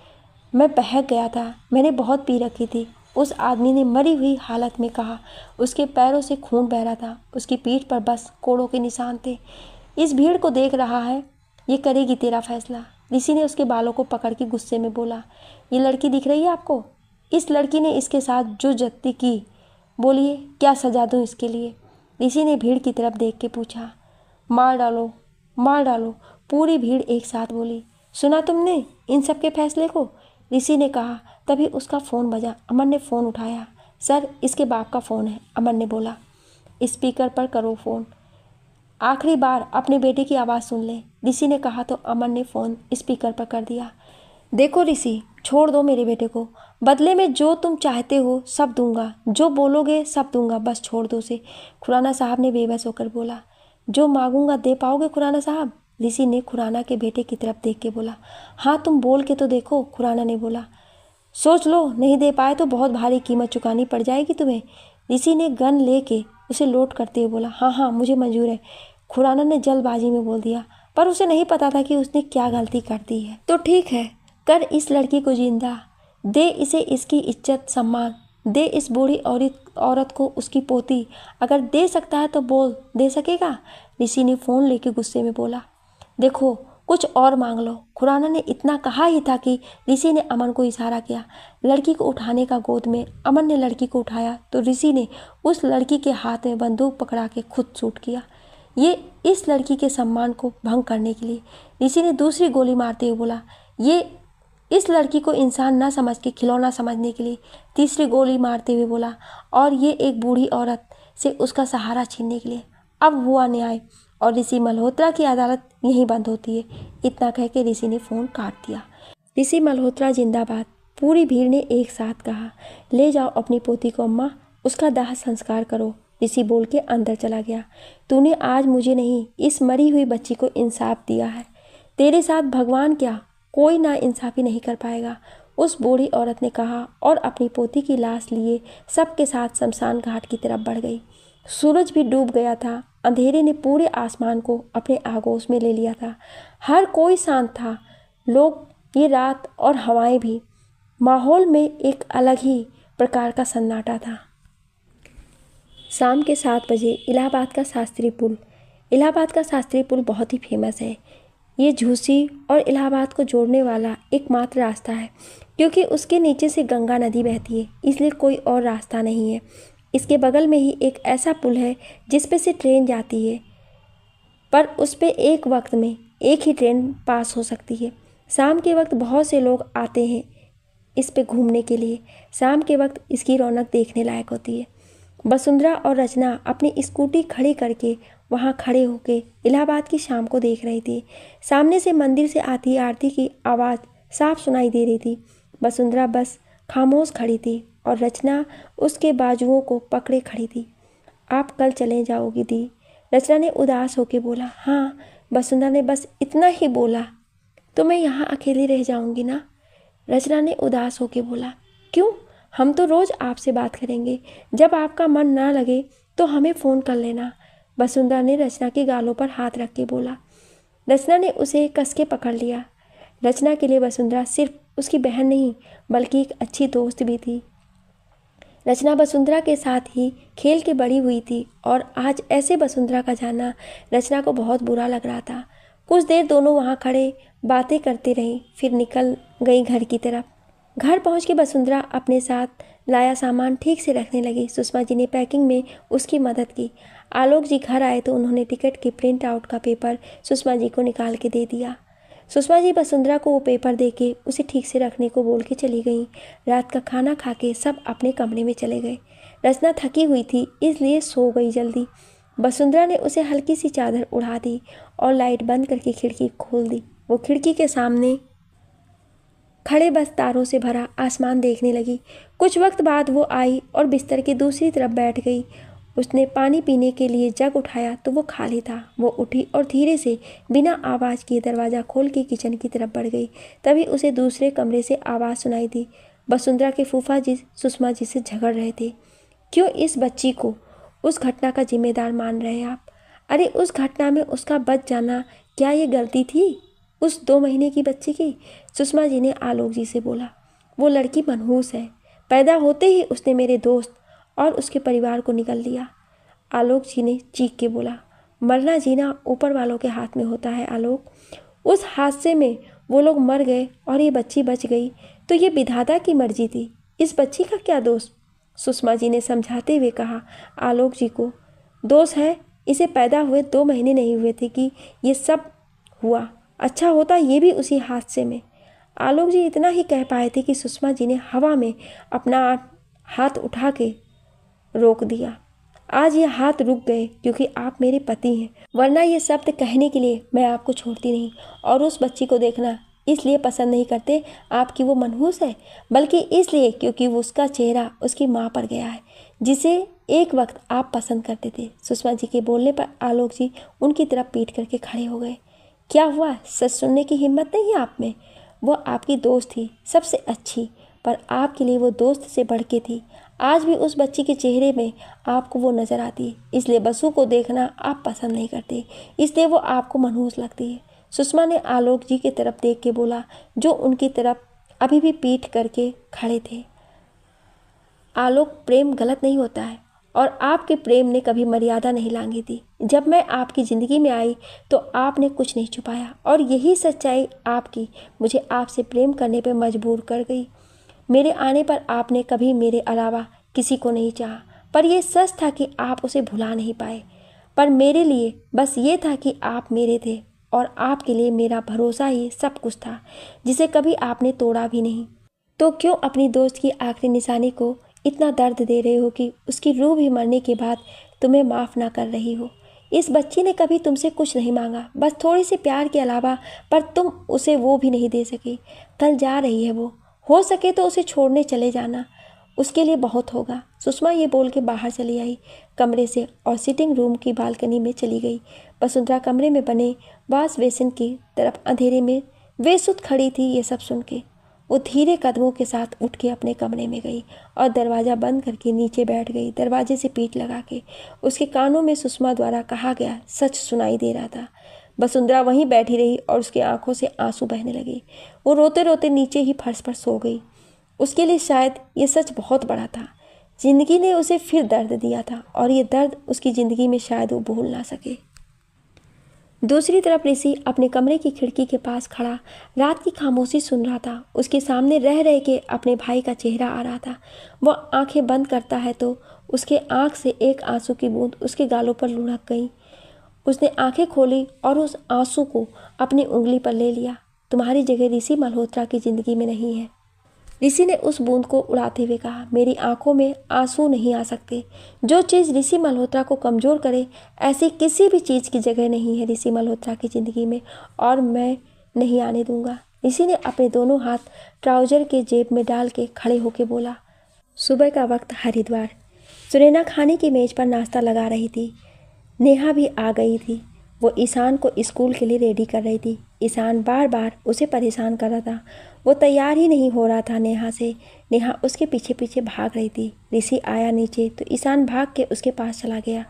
मैं बहक गया था, मैंने बहुत पी रखी थी, उस आदमी ने मरी हुई हालत में कहा। उसके पैरों से खून बह रहा था, उसकी पीठ पर बस कोड़ों के निशान थे। इस भीड़ को देख रहा है, ये करेगी तेरा फैसला। ऋषि ने उसके बालों को पकड़ के गुस्से में बोला। ये लड़की दिख रही है आपको? इस लड़की ने इसके साथ जो ज्यादती की, बोलिए क्या सजा दूं इसके लिए? ऋषि ने भीड़ की तरफ देख के पूछा। मार डालो, मार डालो, पूरी भीड़ एक साथ बोली। सुना तुमने इन सब के फैसले को? ऋषि ने कहा। तभी उसका फ़ोन बजा। अमन ने फ़ोन उठाया। सर, इसके बाप का फ़ोन है, अमन ने बोला। स्पीकर पर करो फ़ोन, आखिरी बार अपने बेटे की आवाज़ सुन ले, ऋषि ने कहा तो अमन ने फ़ोन स्पीकर पर कर दिया। देखो ऋषि, छोड़ दो मेरे बेटे को, बदले में जो तुम चाहते हो सब दूंगा, जो बोलोगे सब दूंगा, बस छोड़ दो उसे, खुराना साहब ने बेबस होकर बोला। जो मांगूंगा दे पाओगे खुराना साहब? ऋषि ने खुराना के बेटे की तरफ देख के बोला। हाँ, तुम बोल के तो देखो, खुराना ने बोला। सोच लो, नहीं दे पाए तो बहुत भारी कीमत चुकानी पड़ जाएगी तुम्हें। ऋषि ने गन लेके उसे लोड करते हुए बोला। हाँ हाँ, मुझे मंजूर है, खुराना ने जल्दबाजी में बोल दिया, पर उसे नहीं पता था कि उसने क्या गलती कर दी है। तो ठीक है, कर इस लड़की को जिंदा, दे इसे इसकी इज्जत सम्मान, दे इस बूढ़ी औरत को उसकी पोती, अगर दे सकता है तो बोल, दे सकेगा? ऋषि ने फ़ोन लेके गुस्से में बोला। देखो, कुछ और मांग लो। खुराना ने इतना कहा ही था कि ऋषि ने अमन को इशारा किया लड़की को उठाने का। गोद में अमन ने लड़की को उठाया तो ऋषि ने उस लड़की के हाथ में बंदूक पकड़ा के खुद शूट किया। ये इस लड़की के सम्मान को भंग करने के लिए। ऋषि ने दूसरी गोली मारते हुए बोला। ये इस लड़की को इंसान न समझ के खिलौना समझने के लिए। तीसरी गोली मारते हुए बोला। और ये एक बूढ़ी औरत से उसका सहारा छीनने के लिए। अब हुआ न्याय और ऋषि मल्होत्रा की अदालत यहीं बंद होती है। इतना कह के ऋषि ने फ़ोन काट दिया। ऋषि मल्होत्रा जिंदाबाद, पूरी भीड़ ने एक साथ कहा। ले जाओ अपनी पोती को अम्मा, उसका दाह संस्कार करो, ऋषि बोल के अंदर चला गया। तूने आज मुझे नहीं, इस मरी हुई बच्ची को इंसाफ दिया है। तेरे साथ भगवान क्या, कोई ना इंसाफी नहीं कर पाएगा, उस बूढ़ी औरत ने कहा और अपनी पोती की लाश लिए सबके साथ शमशान घाट की तरफ बढ़ गई। सूरज भी डूब गया था। अंधेरे ने पूरे आसमान को अपने आगोश में ले लिया था। हर कोई शांत था, लोग, ये रात और हवाएं भी। माहौल में एक अलग ही प्रकार का सन्नाटा था। शाम के 7 बजे इलाहाबाद का शास्त्री पुल। इलाहाबाद का शास्त्री पुल बहुत ही फेमस है। ये झूसी और इलाहाबाद को जोड़ने वाला एकमात्र रास्ता है, क्योंकि उसके नीचे से गंगा नदी बहती है, इसलिए कोई और रास्ता नहीं है। इसके बगल में ही एक ऐसा पुल है जिस पे से ट्रेन जाती है, पर उस पे एक वक्त में एक ही ट्रेन पास हो सकती है। शाम के वक्त बहुत से लोग आते हैं इस पे घूमने के लिए। शाम के वक्त इसकी रौनक देखने लायक होती है। वसुंधरा और रचना अपनी स्कूटी खड़ी करके वहाँ खड़े होके इलाहाबाद की शाम को देख रही थी। सामने से मंदिर से आती आरती की आवाज़ साफ सुनाई दे रही थी। वसुंधरा बस खामोश खड़ी थी और रचना उसके बाजुओं को पकड़े खड़ी थी। आप कल चले जाओगी दी, रचना ने उदास होकर बोला। हाँ, वसुंधरा ने बस इतना ही बोला। तो मैं यहाँ अकेली रह जाऊंगी ना? रचना ने उदास होकर बोला। क्यों? हम तो रोज आपसे बात करेंगे। जब आपका मन ना लगे तो हमें फ़ोन कर लेना। वसुंधरा ने रचना के गालों पर हाथ रख के बोला। रचना ने उसे कस के पकड़ लिया। रचना के लिए वसुंधरा सिर्फ उसकी बहन नहीं बल्कि एक अच्छी दोस्त भी थी। रचना वसुंधरा के साथ ही खेल के बड़ी हुई थी और आज ऐसे वसुंधरा का जाना रचना को बहुत बुरा लग रहा था। कुछ देर दोनों वहाँ खड़े बातें करते रहीं, फिर निकल गई घर की तरफ। घर पहुँच के वसुंधरा अपने साथ लाया सामान ठीक से रखने लगी। सुषमा जी ने पैकिंग में उसकी मदद की। आलोक जी घर आए तो उन्होंने टिकट के प्रिंट आउट का पेपर सुषमा जी को निकाल के दे दिया। सुषमा जी वसुंधरा को वो पेपर दे के उसे ठीक से रखने को बोल के चली गईं। रात का खाना खा के सब अपने कमरे में चले गए। रचना थकी हुई थी इसलिए सो गई जल्दी। वसुंधरा ने उसे हल्की सी चादर उड़ा दी और लाइट बंद करके खिड़की खोल दी। वो खिड़की के सामने खड़े बस तारों से भरा आसमान देखने लगी। कुछ वक्त बाद वो आई और बिस्तर के दूसरी तरफ बैठ गई। उसने पानी पीने के लिए जग उठाया तो वो खाली था। वो उठी और धीरे से बिना आवाज़ किए दरवाज़ा खोल के किचन की तरफ बढ़ गई। तभी उसे दूसरे कमरे से आवाज़ सुनाई दी। वसुंधरा के फूफा जी सुषमा जी से झगड़ रहे थे। क्यों इस बच्ची को उस घटना का जिम्मेदार मान रहे हैं आप? अरे उस घटना में उसका बच जाना क्या ये गलती थी उस 2 महीने की बच्ची की? सुषमा जी ने आलोक जी से बोला। वो लड़की मनहूस है। पैदा होते ही उसने मेरे दोस्त और उसके परिवार को निगल लिया। आलोक जी ने चीख के बोला। मरना जीना ऊपर वालों के हाथ में होता है आलोक। उस हादसे में वो लोग मर गए और ये बच्ची बच गई तो ये विधाता की मर्जी थी। इस बच्ची का क्या दोष? सुषमा जी ने समझाते हुए कहा। आलोक जी को दोष है। इसे पैदा हुए 2 महीने नहीं हुए थे कि ये सब हुआ। अच्छा होता ये भी उसी हादसे में। आलोक जी इतना ही कह पाए थे कि सुषमा जी ने हवा में अपना हाथ उठा के रोक दिया। आज ये हाथ रुक गए क्योंकि आप मेरे पति हैं, वरना ये शब्द कहने के लिए मैं आपको छोड़ती नहीं। और उस बच्ची को देखना इसलिए पसंद नहीं करते आपकी वो मनहूस है, बल्कि इसलिए क्योंकि वो उसका चेहरा उसकी माँ पर गया है जिसे एक वक्त आप पसंद करते थे। सुषमा जी के बोलने पर आलोक जी उनकी तरफ पीट करके खड़े हो गए। क्या हुआ? सच सुनने की हिम्मत नहीं है आप में? वो आपकी दोस्त थी, सबसे अच्छी, पर आपके लिए वो दोस्त से बढ़ के थी। आज भी उस बच्ची के चेहरे में आपको वो नज़र आती है, इसलिए बसु को देखना आप पसंद नहीं करते, इसलिए वो आपको मनहूस लगती है। सुषमा ने आलोक जी की तरफ देख के बोला, जो उनकी तरफ अभी भी पीठ करके खड़े थे। आलोक, प्रेम गलत नहीं होता है और आपके प्रेम ने कभी मर्यादा नहीं लांघी थी। जब मैं आपकी ज़िंदगी में आई तो आपने कुछ नहीं छुपाया और यही सच्चाई आपकी मुझे आपसे प्रेम करने पर मजबूर कर गई। मेरे आने पर आपने कभी मेरे अलावा किसी को नहीं चाहा, पर यह सच था कि आप उसे भुला नहीं पाए। पर मेरे लिए बस ये था कि आप मेरे थे और आपके लिए मेरा भरोसा ही सब कुछ था, जिसे कभी आपने तोड़ा भी नहीं। तो क्यों अपनी दोस्त की आखिरी निशानी को इतना दर्द दे रहे हो कि उसकी रूह भी मरने के बाद तुम्हें माफ़ ना कर रही हो? इस बच्ची ने कभी तुमसे कुछ नहीं मांगा, बस थोड़ी सी प्यार के अलावा, पर तुम उसे वो भी नहीं दे सकी। कल जा रही है वो, हो सके तो उसे छोड़ने चले जाना, उसके लिए बहुत होगा। सुषमा ये बोल के बाहर चली आई कमरे से और सिटिंग रूम की बालकनी में चली गई। वसुंधरा कमरे में बने वॉश बेसिन की तरफ अंधेरे में बेसुध खड़ी थी। ये सब सुन के वो धीरे कदमों के साथ उठ के अपने कमरे में गई और दरवाज़ा बंद करके नीचे बैठ गई, दरवाजे से पीठ लगा के। उसके कानों में सुषमा द्वारा कहा गया सच सुनाई दे रहा था। वसुंधरा वहीं बैठी रही और उसकी आंखों से आंसू बहने लगे। वो रोते रोते नीचे ही फर्श पर सो गई। उसके लिए शायद ये सच बहुत बड़ा था। जिंदगी ने उसे फिर दर्द दिया था और ये दर्द उसकी ज़िंदगी में शायद वो भूल ना सके। दूसरी तरफ ऋषि अपने कमरे की खिड़की के पास खड़ा रात की खामोशी सुन रहा था। उसके सामने रह रह के अपने भाई का चेहरा आ रहा था। वह आंखें बंद करता है तो उसके आंख से एक आंसू की बूंद उसके गालों पर लुढ़क गई। उसने आंखें खोली और उस आंसू को अपनी उंगली पर ले लिया। तुम्हारी जगह ऋषि मल्होत्रा की ज़िंदगी में नहीं है। ऋषि ने उस बूंद को उड़ाते हुए कहा, मेरी आंखों में आंसू नहीं आ सकते। जो चीज़ ऋषि मल्होत्रा को कमज़ोर करे, ऐसी किसी भी चीज़ की जगह नहीं है ऋषि मल्होत्रा की ज़िंदगी में, और मैं नहीं आने दूंगा। ऋषि ने अपने दोनों हाथ ट्राउज़र के जेब में डाल के खड़े होकर बोला। सुबह का वक्त, हरिद्वार। सुनैना खाने की मेज़ पर नाश्ता लगा रही थी। नेहा भी आ गई थी। वो ईशान को स्कूल के लिए रेडी कर रही थी। ईशान बार बार उसे परेशान कर रहा था। वो तैयार ही नहीं हो रहा था नेहा से। नेहा उसके पीछे पीछे भाग रही थी। ऋषि आया नीचे तो ईशान भाग के उसके पास चला गया।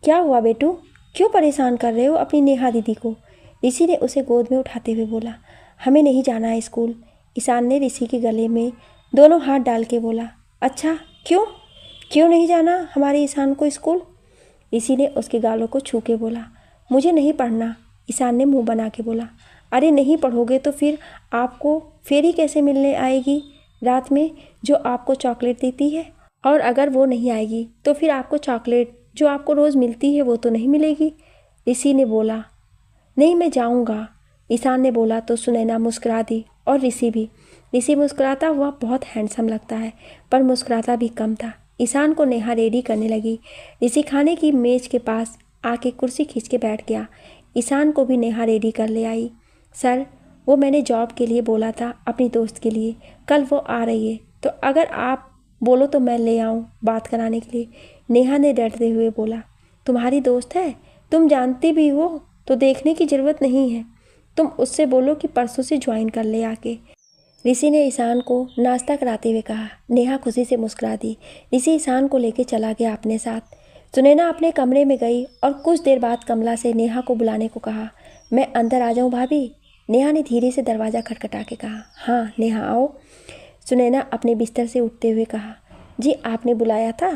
क्या हुआ बेटू, क्यों परेशान कर रहे हो अपनी नेहा दीदी को? ऋषि ने उसे गोद में उठाते हुए बोला। हमें नहीं जाना है स्कूल। ईशान ने ऋषि के गले में दोनों हाथ डाल के बोला। अच्छा, क्यों क्यों नहीं जाना हमारे ईशान को स्कूल? ऋषि ने उसके गालों को छू के बोला। मुझे नहीं पढ़ना। ईशान ने मुंह बना के बोला। अरे नहीं पढ़ोगे तो फिर आपको फेरी कैसे मिलने आएगी रात में, जो आपको चॉकलेट देती है? और अगर वो नहीं आएगी तो फिर आपको चॉकलेट जो आपको रोज़ मिलती है वो तो नहीं मिलेगी। ऋषि ने बोला। नहीं, मैं जाऊंगा। ईशान ने बोला तो सुनैना मुस्कुरा दी और ऋषि भी। ऋषि मुस्कुराता हुआ बहुत हैंडसम लगता है, पर मुस्कुराता भी कम था। ईशान को नेहा रेडी करने लगी। ऋषि खाने की मेज के पास आके कुर्सी खींच के बैठ गया। ईशान को भी नेहा रेडी कर ले आई। सर, वो मैंने जॉब के लिए बोला था अपनी दोस्त के लिए, कल वो आ रही है, तो अगर आप बोलो तो मैं ले आऊँ बात कराने के लिए। नेहा ने डरते हुए बोला। तुम्हारी दोस्त है, तुम जानती भी हो तो देखने की ज़रूरत नहीं है। तुम उससे बोलो कि परसों से ज्वाइन कर ले आके। ऋषि ने ईशान को नाश्ता कराते हुए कहा। नेहा खुशी से मुस्कुरा दी। ऋषि ईशान को लेकर चला गया अपने साथ। सुनैना अपने कमरे में गई और कुछ देर बाद कमला से नेहा को बुलाने को कहा। मैं अंदर आ जाऊं भाभी? नेहा ने धीरे से दरवाज़ा खटखटा के कहा। हाँ नेहा, आओ। सुनैना अपने बिस्तर से उठते हुए कहा। जी, आपने बुलाया था?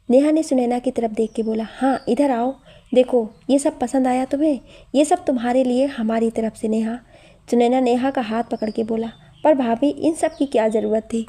नेहा ने सुनैना की तरफ देख के बोला। हाँ, इधर आओ। देखो, ये सब पसंद आया तुम्हें? ये सब तुम्हारे लिए हमारी तरफ से नेहा। सुनैना नेहा का हाथ पकड़ के बोला। पर भाभी, इन सब की क्या ज़रूरत थी?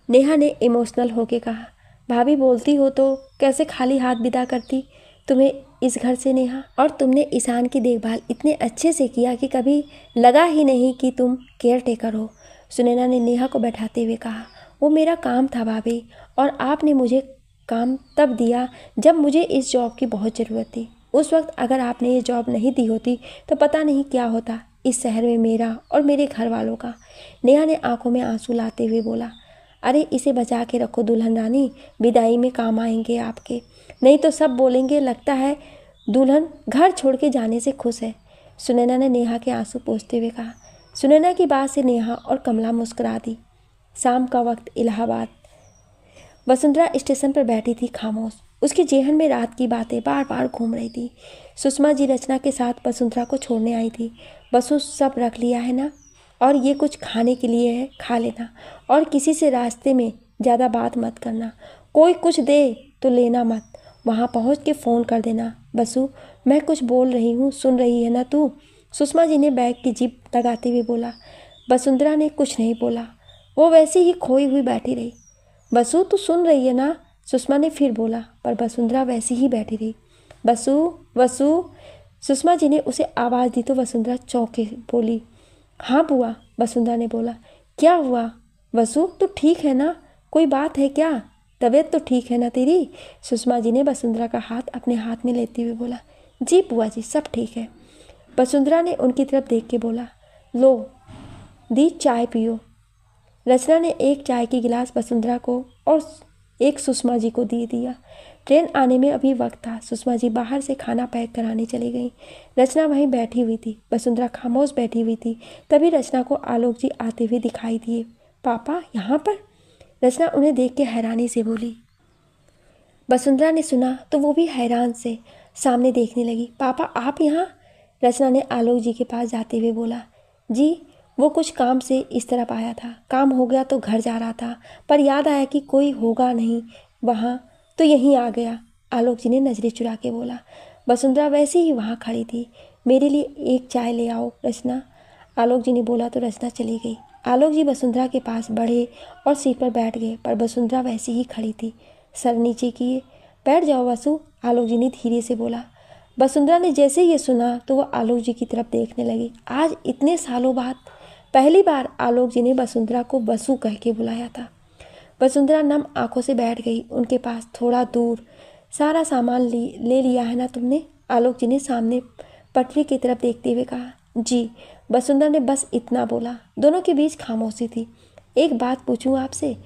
नेहा ने इमोशनल होके कहा। भाभी बोलती हो तो कैसे खाली हाथ विदा करती तुम्हें इस घर से नेहा। और तुमने ईशान की देखभाल इतने अच्छे से किया कि कभी लगा ही नहीं कि तुम केयर टेकर हो। सुनैना ने नेहा को बैठाते हुए कहा। वो मेरा काम था भाभी, और आपने मुझे काम तब दिया जब मुझे इस जॉब की बहुत ज़रूरत थी। उस वक्त अगर आपने ये जॉब नहीं दी होती तो पता नहीं क्या होता इस शहर में मेरा और मेरे घर वालों का। नेहा ने आंखों में आंसू लाते हुए बोला। अरे इसे बचा के रखो दुल्हन रानी, विदाई में काम आएंगे आपके, नहीं तो सब बोलेंगे लगता है दुल्हन घर छोड़ के जाने से खुश है। सुनैना ने नेहा के आंसू पोंछते हुए कहा। सुनैना की बात से नेहा और कमला मुस्कुरा दी। शाम का वक्त, इलाहाबाद। वसुंधरा स्टेशन पर बैठी थी खामोश। उसके जेहन में रात की बातें बार बार घूम रही थी। सुषमा जी रचना के साथ वसुंधरा को छोड़ने आई थी। बसु, सब रख लिया है ना? और ये कुछ खाने के लिए है, खा लेना। और किसी से रास्ते में ज़्यादा बात मत करना। कोई कुछ दे तो लेना मत। वहाँ पहुँच के फ़ोन कर देना। बसु, मैं कुछ बोल रही हूँ, सुन रही है ना तू? सुषमा जी ने बैग की जिप लगाते हुए बोला। वसुंधरा ने कुछ नहीं बोला। वो वैसे ही खोई हुई बैठी रही। बसु, तू सुन रही है ना? सुषमा ने फिर बोला, पर वसुंधरा वैसी ही बैठी रही। बसु, वसु। सुषमा जी ने उसे आवाज़ दी तो वसुंधरा चौंके बोली। हाँ बुआ, वसुंधरा ने बोला। क्या हुआ वसु, तू ठीक है ना? कोई बात है क्या? तबीयत तो ठीक है ना तेरी? सुषमा जी ने वसुंधरा का हाथ अपने हाथ में लेते हुए बोला। जी बुआ जी, सब ठीक है। वसुंधरा ने उनकी तरफ देख के बोला। लो दी, चाय पियो। रचना ने एक चाय की गिलास वसुंधरा को और एक सुषमा जी को दे दिया। ट्रेन आने में अभी वक्त था। सुषमा जी बाहर से खाना पैक कराने चली गई। रचना वहीं बैठी हुई थी। वसुंधरा खामोश बैठी हुई थी। तभी रचना को आलोक जी आते हुए दिखाई दिए। पापा यहाँ पर? रचना उन्हें देख के हैरानी से बोली। वसुंधरा ने सुना तो वो भी हैरान से सामने देखने लगी। पापा, आप यहाँ? रचना ने आलोक जी के पास जाते हुए बोला। जी, वो कुछ काम से इस तरफ आया था। काम हो गया तो घर जा रहा था, पर याद आया कि कोई होगा नहीं वहाँ, तो यहीं आ गया। आलोक जी ने नज़रें चुरा के बोला। वसुंधरा वैसे ही वहाँ खड़ी थी। मेरे लिए एक चाय ले आओ रचना। आलोक जी ने बोला तो रचना चली गई। आलोक जी वसुंधरा के पास बढ़े और सीट पर बैठ गए, पर वसुंधरा वैसी ही खड़ी थी, सर नीचे किए। बैठ जाओ वसु, आलोक जी ने धीरे से बोला। वसुंधरा ने जैसे ये सुना तो वो आलोक जी की तरफ देखने लगी। आज इतने सालों बाद पहली बार आलोक जी ने वसुंधरा को वसु कह के बुलाया था। वसुंधरा नम आंखों से बैठ गई उनके पास थोड़ा दूर। सारा सामान ले लिया है ना तुमने? आलोक जी ने सामने पटरी की तरफ देखते हुए कहा। जी। वसुंधरा ने बस इतना बोला। दोनों के बीच खामोशी थी। एक बात पूछूं आपसे?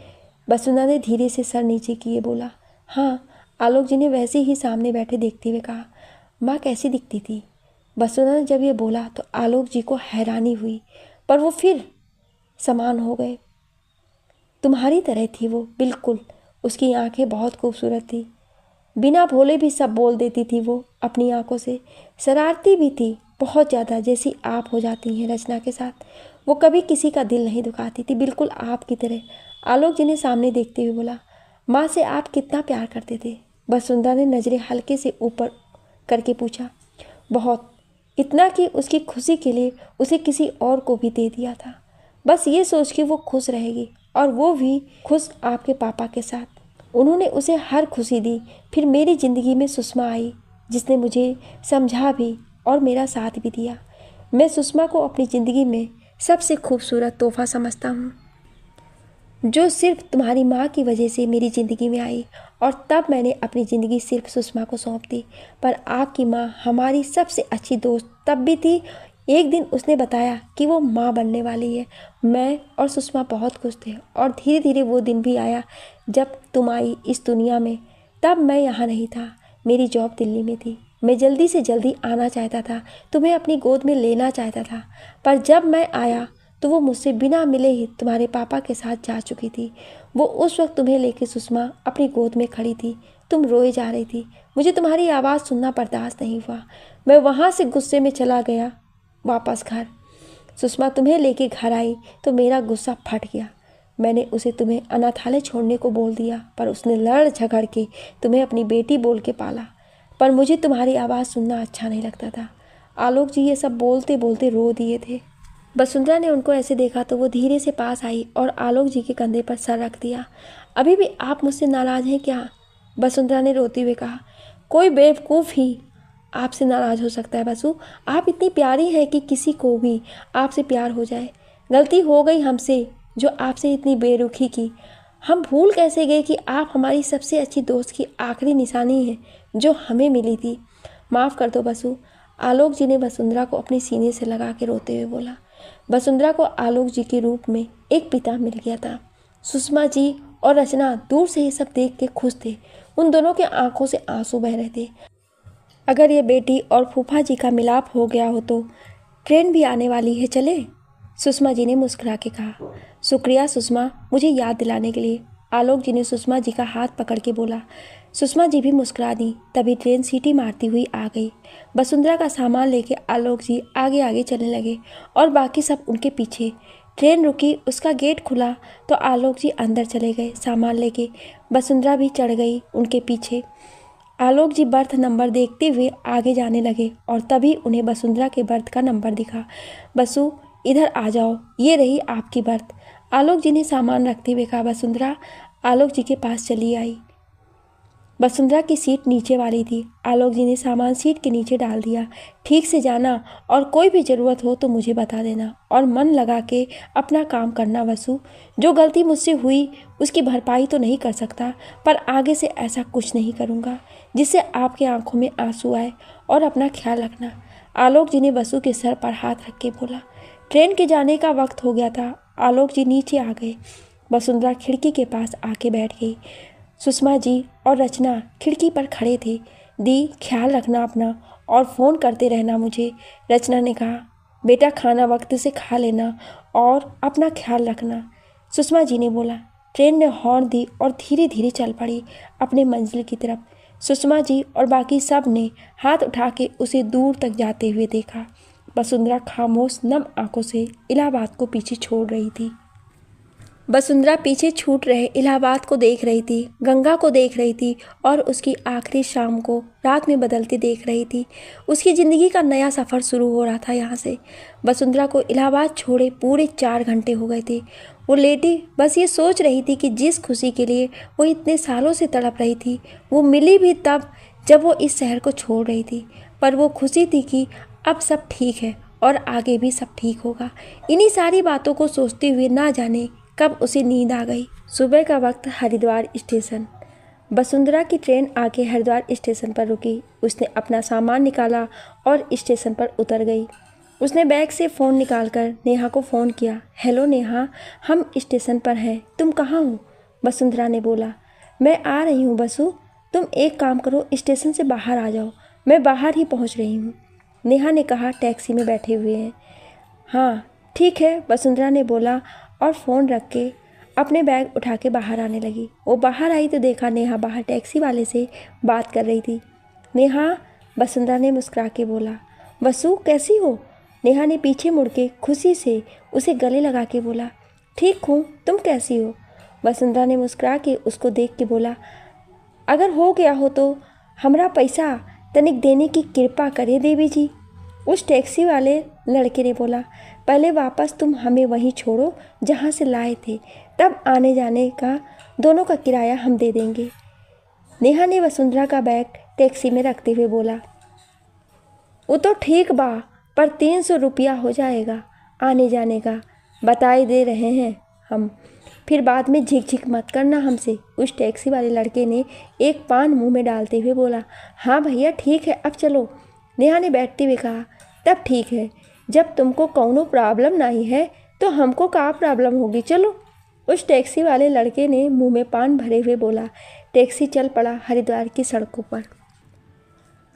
वसुंधरा ने धीरे से सर नीचे किए बोला। हाँ, आलोक जी ने वैसे ही सामने बैठे देखते हुए कहा, माँ कैसी दिखती थी? वसुंधरा ने जब ये बोला तो आलोक जी को हैरानी हुई, पर वो फिर समान हो गए। तुम्हारी तरह थी वो, बिल्कुल। उसकी आंखें बहुत खूबसूरत थी, बिना भोले भी सब बोल देती थी वो अपनी आंखों से। शरारती भी थी बहुत ज़्यादा, जैसी आप हो जाती हैं रचना के साथ। वो कभी किसी का दिल नहीं दुखाती थी, बिल्कुल आपकी तरह। आलोक जी ने सामने देखते हुए बोला, माँ से आप कितना प्यार करते थे? वसुंधरा ने नज़रें हल्के से ऊपर करके पूछा। बहुत, इतना कि उसकी खुशी के लिए उसे किसी और को भी दे दिया था, बस ये सोच के वो खुश रहेगी, और वो भी खुश आपके पापा के साथ। उन्होंने उसे हर खुशी दी। फिर मेरी ज़िंदगी में सुषमा आई, जिसने मुझे समझा भी और मेरा साथ भी दिया। मैं सुषमा को अपनी ज़िंदगी में सबसे खूबसूरत तोहफा समझता हूँ, जो सिर्फ तुम्हारी माँ की वजह से मेरी ज़िंदगी में आई। और तब मैंने अपनी ज़िंदगी सिर्फ सुषमा को सौंप दी। पर आपकी माँ हमारी सबसे अच्छी दोस्त तब भी थी। एक दिन उसने बताया कि वो माँ बनने वाली है। मैं और सुषमा बहुत खुश थे, और धीरे धीरे वो दिन भी आया जब तुम आई इस दुनिया में। तब मैं यहाँ नहीं था, मेरी जॉब दिल्ली में थी। मैं जल्दी से जल्दी आना चाहता था, तुम्हें अपनी गोद में लेना चाहता था, पर जब मैं आया तो वो मुझसे बिना मिले ही तुम्हारे पापा के साथ जा चुकी थी। वो उस वक्त तुम्हें लेके सुषमा अपनी गोद में खड़ी थी, तुम रोए जा रही थी। मुझे तुम्हारी आवाज़ सुनना बर्दाश्त नहीं हुआ। मैं वहाँ से गुस्से में चला गया वापस घर। सुषमा तुम्हें लेके घर आई तो मेरा गुस्सा फट गया। मैंने उसे तुम्हें अनाथालय छोड़ने को बोल दिया, पर उसने लड़ झगड़ के तुम्हें अपनी बेटी बोल के पाला। पर मुझे तुम्हारी आवाज़ सुनना अच्छा नहीं लगता था। आलोक जी ये सब बोलते बोलते रो दिए थे। वसुंधरा ने उनको ऐसे देखा तो वो धीरे से पास आई और आलोक जी के कंधे पर सर रख दिया। अभी भी आप मुझसे नाराज़ हैं क्या? वसुंधरा ने रोते हुए कहा। कोई बेवकूफ़ ही आपसे नाराज़ हो सकता है वसु। आप इतनी प्यारी हैं कि किसी को भी आपसे प्यार हो जाए। गलती हो गई हमसे जो आपसे इतनी बेरुखी की। हम भूल कैसे गए कि आप हमारी सबसे अच्छी दोस्त की आखिरी निशानी हैं जो हमें मिली थी। माफ़ कर दो वसु। आलोक जी ने वसुंधरा को अपने सीने से लगा के रोते हुए बोला। वसुंधरा को आलोक जी के रूप में एक पिता मिल गया था। सुषमा जी और रचना दूर से ये सब देख के खुश थे। उन दोनों के आंखों से आंसू बह रहे थे। अगर ये बेटी और फूफा जी का मिलाप हो गया हो तो ट्रेन भी आने वाली है, चले? सुषमा जी ने मुस्कुरा के कहा। शुक्रिया सुषमा, मुझे याद दिलाने के लिए। आलोक जी ने सुषमा जी का हाथ पकड़ के बोला। सुषमा जी भी मुस्कुरा दी। तभी ट्रेन सीटी मारती हुई आ गई। वसुंधरा का सामान लेके आलोक जी आगे आगे चलने लगे और बाकी सब उनके पीछे। ट्रेन रुकी, उसका गेट खुला तो आलोक जी अंदर चले गए सामान लेके। वसुंधरा भी चढ़ गई उनके पीछे। आलोक जी बर्थ नंबर देखते हुए आगे जाने लगे और तभी उन्हें वसुंधरा के बर्थ का नंबर दिखा। बसु, इधर आ जाओ, ये रही आपकी बर्थ। आलोक जी ने सामान रखते हुए कहा। वसुंधरा आलोक जी के पास चली आई। वसुंधरा की सीट नीचे वाली थी। आलोक जी ने सामान सीट के नीचे डाल दिया। ठीक से जाना और कोई भी ज़रूरत हो तो मुझे बता देना और मन लगा के अपना काम करना वसु। जो गलती मुझसे हुई उसकी भरपाई तो नहीं कर सकता, पर आगे से ऐसा कुछ नहीं करूँगा जिससे आपके आंखों में आंसू आए। और अपना ख्याल रखना। आलोक जी ने वसु के सर पर हाथ रख के बोला। ट्रेन के जाने का वक्त हो गया था। आलोक जी नीचे आ गए। वसुंधरा खिड़की के पास आके बैठ गई। सुषमा जी और रचना खिड़की पर खड़े थे। दी, ख्याल रखना अपना और फ़ोन करते रहना मुझे। रचना ने कहा। बेटा खाना वक्त से खा लेना और अपना ख्याल रखना, सुषमा जी ने बोला। ट्रेन ने हॉर्न दी और धीरे धीरे चल पड़ी अपने मंजिल की तरफ। सुषमा जी और बाकी सब ने हाथ उठा के उसे दूर तक जाते हुए देखा। वसुंधरा खामोश नम आंखों से इलाहाबाद को पीछे छोड़ रही थी। वसुंधरा पीछे छूट रहे इलाहाबाद को देख रही थी, गंगा को देख रही थी और उसकी आखिरी शाम को रात में बदलते देख रही थी। उसकी ज़िंदगी का नया सफ़र शुरू हो रहा था यहाँ से। वसुंधरा को इलाहाबाद छोड़े पूरे 4 घंटे हो गए थे। वो लेटी बस ये सोच रही थी कि जिस खुशी के लिए वो इतने सालों से तड़प रही थी वो मिली भी तब जब वो इस शहर को छोड़ रही थी। पर वो खुशी थी कि अब सब ठीक है और आगे भी सब ठीक होगा। इन्हीं सारी बातों को सोचते हुए ना जाने कब उसे नींद आ गई। सुबह का वक्त, हरिद्वार स्टेशन। वसुंधरा की ट्रेन आके हरिद्वार स्टेशन पर रुकी। उसने अपना सामान निकाला और स्टेशन पर उतर गई। उसने बैग से फ़ोन निकालकर नेहा को फ़ोन किया। हेलो नेहा, हम स्टेशन पर हैं, तुम कहाँ हो? वसुंधरा ने बोला। मैं आ रही हूँ बसु, तुम एक काम करो, स्टेशन से बाहर आ जाओ, मैं बाहर ही पहुंच रही हूँ। नेहा ने कहा, टैक्सी में बैठे हुए हैं। हाँ ठीक है, वसुंधरा ने बोला और फ़ोन रख के अपने बैग उठा के बाहर आने लगी। वो बाहर आई तो देखा नेहा बाहर टैक्सी वाले से बात कर रही थी। नेहा, वसुंधरा ने मुस्कुरा के बोला। वसु कैसी हो? नेहा ने पीछे मुड़ के खुशी से उसे गले लगा के बोला, ठीक हूँ, तुम कैसी हो? वसुंधरा ने मुस्कुरा के उसको देख के बोला, अगर हो गया हो तो हमरा पैसा तनिक देने की कृपा करे देवी जी। उस टैक्सी वाले लड़के ने बोला, पहले वापस तुम हमें वहीं छोड़ो जहाँ से लाए थे, तब आने जाने का दोनों का किराया हम दे देंगे। नेहा ने वसुंधरा का बैग टैक्सी में रखते हुए बोला, वो तो ठीक बा, पर 300 रुपया हो जाएगा आने जाने का, बताए दे रहे हैं हम, फिर बाद में झिक झिक मत करना हमसे। उस टैक्सी वाले लड़के ने एक पान मुंह में डालते हुए बोला, हाँ भैया ठीक है, अब चलो। नेहा ने बैठते हुए कहा, तब ठीक है, जब तुमको कौनो प्रॉब्लम नहीं है तो हमको क्या प्रॉब्लम होगी, चलो। उस टैक्सी वाले लड़के ने मुंह में पान भरे हुए बोला। टैक्सी चल पड़ा हरिद्वार की सड़कों पर।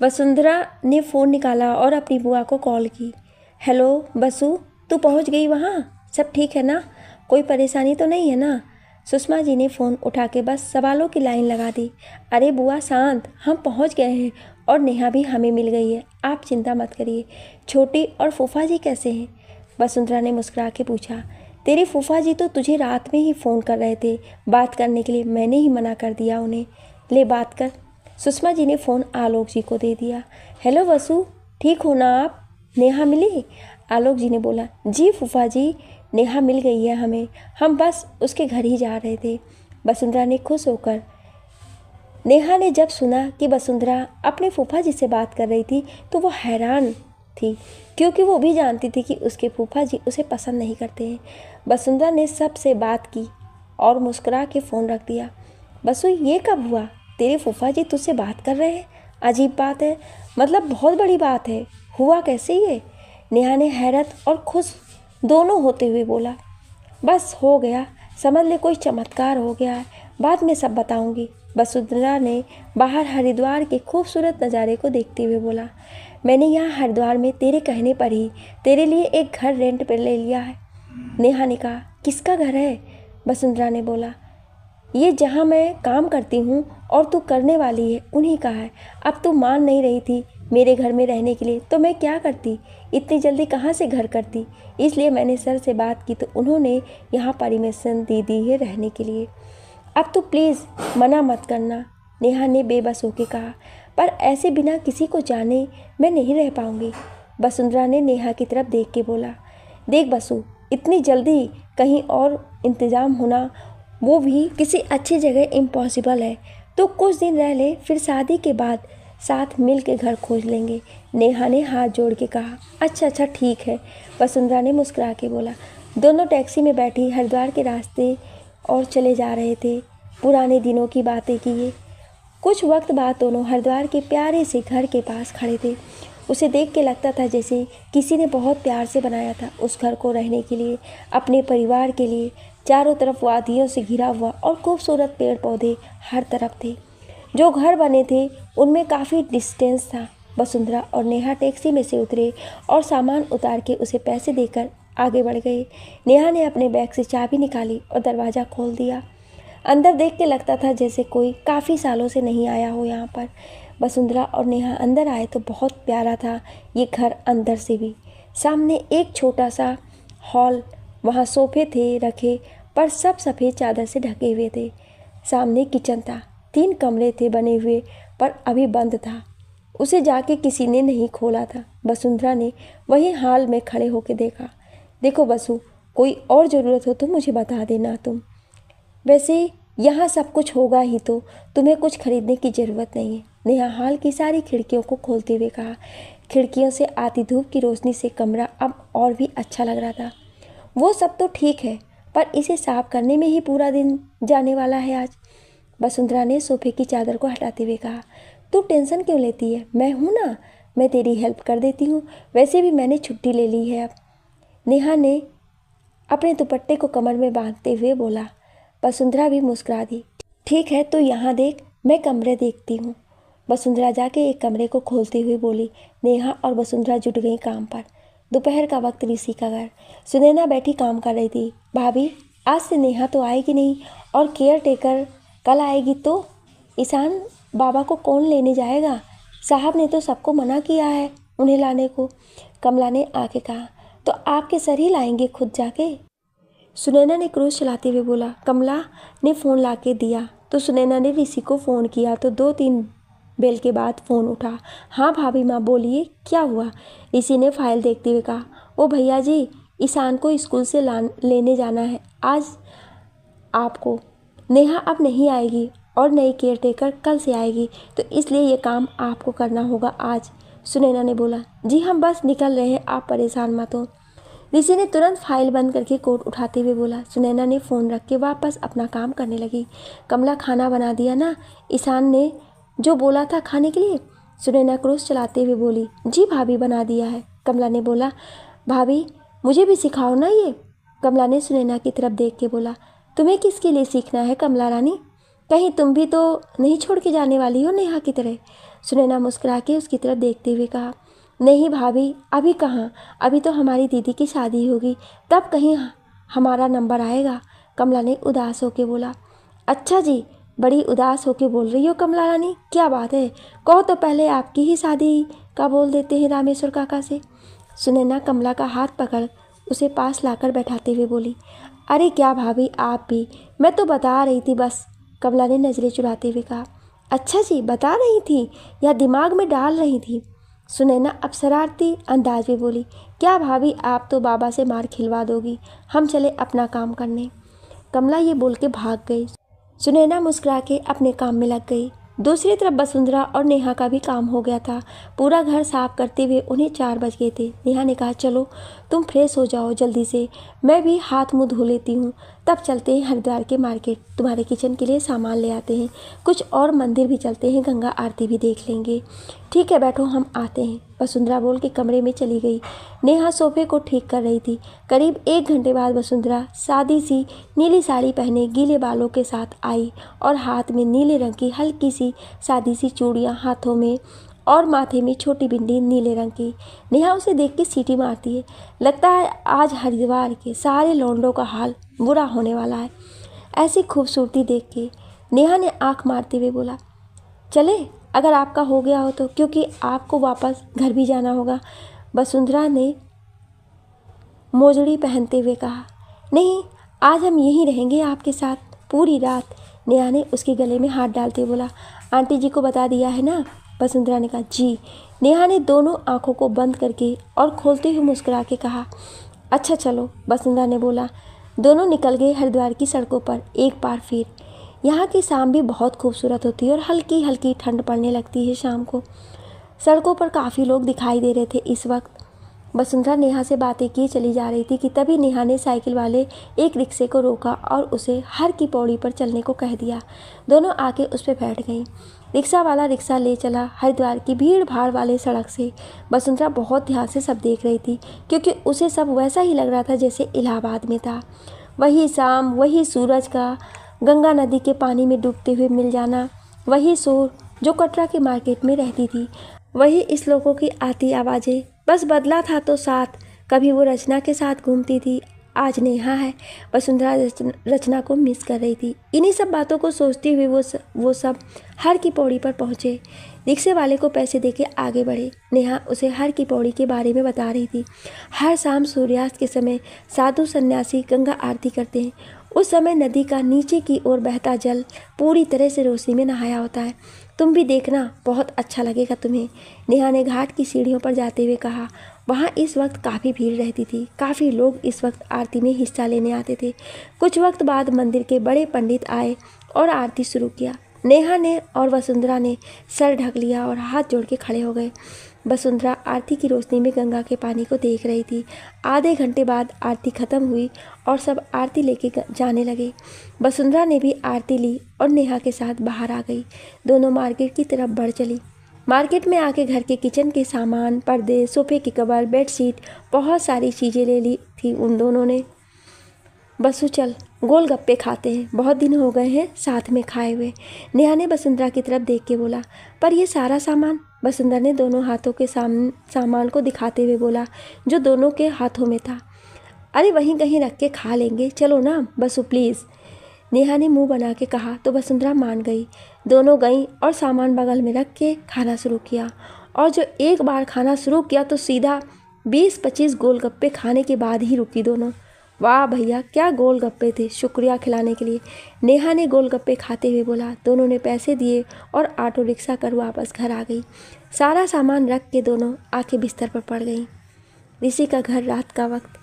वसुंधरा ने फ़ोन निकाला और अपनी बुआ को कॉल की। हेलो बसु, तू पहुंच गई वहाँ? सब ठीक है ना? कोई परेशानी तो नहीं है ना? सुषमा जी ने फ़ोन उठा के बस सवालों की लाइन लगा दी। अरे बुआ शांत, हम पहुंच गए हैं और नेहा भी हमें मिल गई है, आप चिंता मत करिए। छोटी और फूफा जी कैसे हैं? वसुंधरा ने मुस्कुरा के पूछा। तेरे फूफा जी तो तुझे रात में ही फ़ोन कर रहे थे बात करने के लिए, मैंने ही मना कर दिया उन्हें। ले बात कर। सुषमा जी ने फ़ोन आलोक जी को दे दिया। हेलो वसु, ठीक हो ना आप? नेहा मिली? आलोक जी ने बोला, जी फूफा जी, नेहा मिल गई है हमें, हम बस उसके घर ही जा रहे थे। वसुंधरा ने खुश होकर। नेहा ने जब सुना कि वसुंधरा अपने फूफा जी से बात कर रही थी तो वो हैरान थी, क्योंकि वो भी जानती थी कि उसके फूफा जी उसे पसंद नहीं करते हैं। वसुंधरा ने सबसे बात की और मुस्कुरा के फ़ोन रख दिया। बसु ये कब हुआ? तेरे फूफा जी तुझसे बात कर रहे हैं? अजीब बात है, मतलब बहुत बड़ी बात है, हुआ कैसे ये? नेहा ने हैरत और खुश दोनों होते हुए बोला। बस हो गया, समझ ले कोई चमत्कार हो गया है, बाद में सब बताऊंगी। वसुंधरा ने बाहर हरिद्वार के खूबसूरत नज़ारे को देखते हुए बोला। मैंने यहाँ हरिद्वार में तेरे कहने पर ही तेरे लिए एक घर रेंट पर ले लिया है। नेहा ने कहा, किसका घर है? वसुंधरा ने बोला, ये जहाँ मैं काम करती हूँ और तू करने वाली है उन्हीं का है। अब तू मान नहीं रही थी मेरे घर में रहने के लिए, तो मैं क्या करती, इतनी जल्दी कहाँ से घर करती। इसलिए मैंने सर से बात की तो उन्होंने यहाँ परमिशन दे दी है रहने के लिए। अब तो प्लीज़ मना मत करना, नेहा ने बेबस होकर कहा। पर ऐसे बिना किसी को जाने मैं नहीं रह पाऊँगी। वसुंधरा ने नेहा की तरफ देख के बोला। देख बसु, इतनी जल्दी कहीं और इंतज़ाम होना, वो भी किसी अच्छी जगह इम्पॉसिबल है। तो कुछ दिन रह ले, फिर शादी के बाद साथ मिल के घर खोज लेंगे। नेहा ने हाथ जोड़ के कहा। अच्छा ठीक है, वसुंधरा ने मुस्कुरा के बोला। दोनों टैक्सी में बैठी हरिद्वार के रास्ते और चले जा रहे थे। पुराने दिनों की बातें किए। कुछ वक्त बाद दोनों हरिद्वार के प्यारे से घर के पास खड़े थे। उसे देख के लगता था जैसे किसी ने बहुत प्यार से बनाया था उस घर को रहने के लिए, अपने परिवार के लिए। चारों तरफ वादियों से घिरा हुआ और खूबसूरत पेड़ पौधे हर तरफ थे। जो घर बने थे उनमें काफ़ी डिस्टेंस था। वसुंधरा और नेहा टैक्सी में से उतरे और सामान उतार के उसे पैसे देकर आगे बढ़ गए। नेहा ने अपने बैग से चाबी निकाली और दरवाज़ा खोल दिया। अंदर देख के लगता था जैसे कोई काफ़ी सालों से नहीं आया हो यहाँ पर। वसुंधरा और नेहा अंदर आए तो बहुत प्यारा था ये घर अंदर से भी। सामने एक छोटा सा हॉल, वहाँ सोफे थे रखे, पर सब सफ़ेद चादर से ढके हुए थे। सामने किचन था, 3 कमरे थे बने हुए, पर अभी बंद था। उसे जाके किसी ने नहीं खोला था। वसुंधरा ने वही हाल में खड़े होकर देखा। देखो बसु, कोई और ज़रूरत हो तो मुझे बता देना तुम। वैसे यहाँ सब कुछ होगा ही तो तुम्हें कुछ खरीदने की ज़रूरत नहीं है। नेहा हाल की सारी खिड़कियों को खोलते हुए कहा। खिड़कियों से आती धूप की रोशनी से कमरा अब और भी अच्छा लग रहा था। वो सब तो ठीक है, पर इसे साफ करने में ही पूरा दिन जाने वाला है आज। वसुंधरा ने सोफे की चादर को हटाते हुए कहा। तू टेंशन क्यों लेती है, मैं हूँ ना, मैं तेरी हेल्प कर देती हूँ। वैसे भी मैंने छुट्टी ले ली है अब। नेहा ने अपने दुपट्टे को कमर में बांधते हुए बोला। वसुंधरा भी मुस्कुरा दी। ठीक है, तो यहाँ देख, मैं कमरे देखती हूँ। वसुंधरा जाके एक कमरे को खोलती हुई बोली। नेहा और वसुंधरा जुट गई काम पर। दोपहर का वक्त, ऋषि का घर। सुनैना बैठी काम कर रही थी। भाभी, आज से नेहा तो आएगी नहीं और केयर टेकर कल आएगी तो ईशान बाबा को कौन लेने जाएगा? साहब ने तो सबको मना किया है उन्हें लाने को। कमला ने आके कहा। तो आपके सर ही लाएंगे खुद जाके? सुनैना ने क्रूज चलाते हुए बोला। कमला ने फ़ोन ला के दिया तो सुनैना ने ऋषि को फ़ोन किया तो 2-3 बेल के बाद फ़ोन उठा। हाँ भाभी माँ, बोलिए क्या हुआ? ऋषि ने फाइल देखते हुए कहा। ओ भैया जी, ईशान को स्कूल से लेने जाना है आज आपको। नेहा अब नहीं आएगी और नई केयर टेकर कल से आएगी, तो इसलिए ये काम आपको करना होगा आज। सुनैना ने बोला। जी हम बस निकल रहे हैं, आप परेशान मत हो। ऋषि ने तुरंत फाइल बंद करके कोट उठाते हुए बोला। सुनैना ने फ़ोन रख के वापस अपना काम करने लगी। कमला, खाना बना दिया ना ईशान ने जो बोला था खाने के लिए? सुनैना क्रोश चलाते हुए बोली। जी भाभी, बना दिया है। कमला ने बोला। भाभी मुझे भी सिखाओ ना ये। कमला ने सुनैना की तरफ देख के बोला। तुम्हें किसके लिए सीखना है कमला रानी? कहीं तुम भी तो नहीं छोड़ के जाने वाली हो नेहा की तरह? सुनैना मुस्कुरा के उसकी तरफ देखते हुए कहा। नहीं भाभी, अभी कहाँ, अभी तो हमारी दीदी की शादी होगी, तब कहीं हमारा नंबर आएगा। कमला ने उदास होके बोला। अच्छा जी, बड़ी उदास होके बोल रही हो कमला रानी, क्या बात है? कहो तो पहले आपकी ही शादी का बोल देते हैं रामेश्वर काका से। सुनैना कमला का हाथ पकड़ उसे पास लाकर बैठाते हुए बोली। अरे क्या भाभी, आप भी, मैं तो बता रही थी बस। कमला ने नज़रें चुराते हुए कहा। अच्छा जी, बता रही थी या दिमाग में डाल रही थी? सुनैना अब शरारती अंदाज में बोली। क्या भाभी, आप तो बाबा से मार खिलवा दोगी, हम चले अपना काम करने। कमला ये बोल के भाग गई। सुनैना मुस्कुरा के अपने काम में लग गई। दूसरी तरफ वसुंधरा और नेहा का भी काम हो गया था। पूरा घर साफ करते हुए उन्हें 4 बज गए थे। नेहा ने कहा, चलो तुम फ्रेश हो जाओ जल्दी से, मैं भी हाथ मुंह धो लेती हूँ, तब चलते हैं हरिद्वार के मार्केट, तुम्हारे किचन के लिए सामान ले आते हैं, कुछ और मंदिर भी चलते हैं, गंगा आरती भी देख लेंगे। ठीक है बैठो, हम आते हैं, वसुंधरा बोल के कमरे में चली गई। नेहा सोफे को ठीक कर रही थी। करीब 1 घंटे बाद वसुंधरा सादी सी नीली साड़ी पहने गीले बालों के साथ आई और हाथ में नीले रंग की हल्की सी सादी सी चूड़ियाँ, हाथों में और माथे में छोटी बिंदी नीले रंग की। नेहा उसे देख के सीटी मारती है। लगता है आज हरिद्वार के सारे लौंडों का हाल बुरा होने वाला है। ऐसी खूबसूरती देख के नेहा ने आंख मारते हुए बोला। चले अगर आपका हो गया हो तो, क्योंकि आपको वापस घर भी जाना होगा। वसुंधरा ने मोजड़ी पहनते हुए कहा। नहीं, आज हम यहीं रहेंगे आपके साथ पूरी रात। नेहा ने उसके गले में हाथ डालते हुए बोला। आंटी जी को बता दिया है ना? वसुंधरा ने कहा। जी। नेहा ने दोनों आंखों को बंद करके और खोलते हुए मुस्कुरा के कहा। अच्छा चलो, वसुंधरा ने बोला। दोनों निकल गए हरिद्वार की सड़कों पर एक बार फिर। यहाँ की शाम भी बहुत खूबसूरत होती है और हल्की हल्की ठंड पड़ने लगती है शाम को। सड़कों पर काफ़ी लोग दिखाई दे रहे थे इस वक्त। वसुंधरा नेहा से बातें किए चली जा रही थी कि तभी नेहा ने साइकिल वाले एक रिक्शे को रोका और उसे हर की पौड़ी पर चलने को कह दिया। दोनों आके उस पर बैठ गईं। रिक्शा वाला रिक्शा ले चला हरिद्वार की भीड़ भाड़ वाले सड़क से। वसुंधरा बहुत ध्यान से सब देख रही थी, क्योंकि उसे सब वैसा ही लग रहा था जैसे इलाहाबाद में था। वही शाम, वही सूरज का गंगा नदी के पानी में डूबते हुए मिल जाना, वही शोर जो कटरा के मार्केट में रहती थी, वही इस लोगों की आती आवाज़ें। बस बदला था तो साथ, कभी वो रचना के साथ घूमती थी, आज नेहा है। वसुंधरा रचना को मिस कर रही थी। इन्हीं सब बातों को सोचते हुए वो सब हर की पौड़ी पर पहुँचे। रिक्शे वाले को पैसे देके आगे बढ़े। नेहा उसे हर की पौड़ी के बारे में बता रही थी। हर शाम सूर्यास्त के समय साधु सन्यासी गंगा आरती करते हैं। उस समय नदी का नीचे की ओर बहता जल पूरी तरह से रोशनी में नहाया होता है। तुम भी देखना, बहुत अच्छा लगेगा तुम्हें। नेहा ने घाट की सीढ़ियों पर जाते हुए कहा। वहाँ इस वक्त काफ़ी भीड़ रहती थी। काफ़ी लोग इस वक्त आरती में हिस्सा लेने आते थे। कुछ वक्त बाद मंदिर के बड़े पंडित आए और आरती शुरू किया। नेहा ने और वसुंधरा ने सर ढक लिया और हाथ जोड़ के खड़े हो गए। वसुंधरा आरती की रोशनी में गंगा के पानी को देख रही थी। आधे घंटे बाद आरती खत्म हुई और सब आरती लेके जाने लगे। वसुंधरा ने भी आरती ली और नेहा के साथ बाहर आ गई। दोनों मार्केट की तरफ बढ़ चली। मार्केट में आके घर के किचन के सामान, पर्दे, सोफे की कवर, बेडशीट, बहुत सारी चीज़ें ले ली थी उन दोनों ने। बसु चल गोलगप्पे खाते हैं, बहुत दिन हो गए हैं साथ में खाए हुए। नेहा ने वसुंधरा की तरफ देख के बोला। पर ये सारा सामान? वसुंधरा ने दोनों हाथों के सामान को दिखाते हुए बोला, जो दोनों के हाथों में था। अरे वहीं कहीं रख के खा लेंगे, चलो ना बसु प्लीज़। नेहा ने मुंह बना के कहा तो वसुंधरा मान गई। दोनों गईं और सामान बगल में रख के खाना शुरू किया। और जो एक बार खाना शुरू किया तो सीधा 20-25 गोलगप्पे खाने के बाद ही रुकी दोनों। वाह भैया क्या गोलगप्पे थे, शुक्रिया खिलाने के लिए, नेहा ने गोलगप्पे खाते हुए बोला। दोनों ने पैसे दिए और ऑटो रिक्शा कर वापस घर आ गई। सारा सामान रख के दोनों आके बिस्तर पर पड़ गईं। ऋषि का घर, रात का वक्त।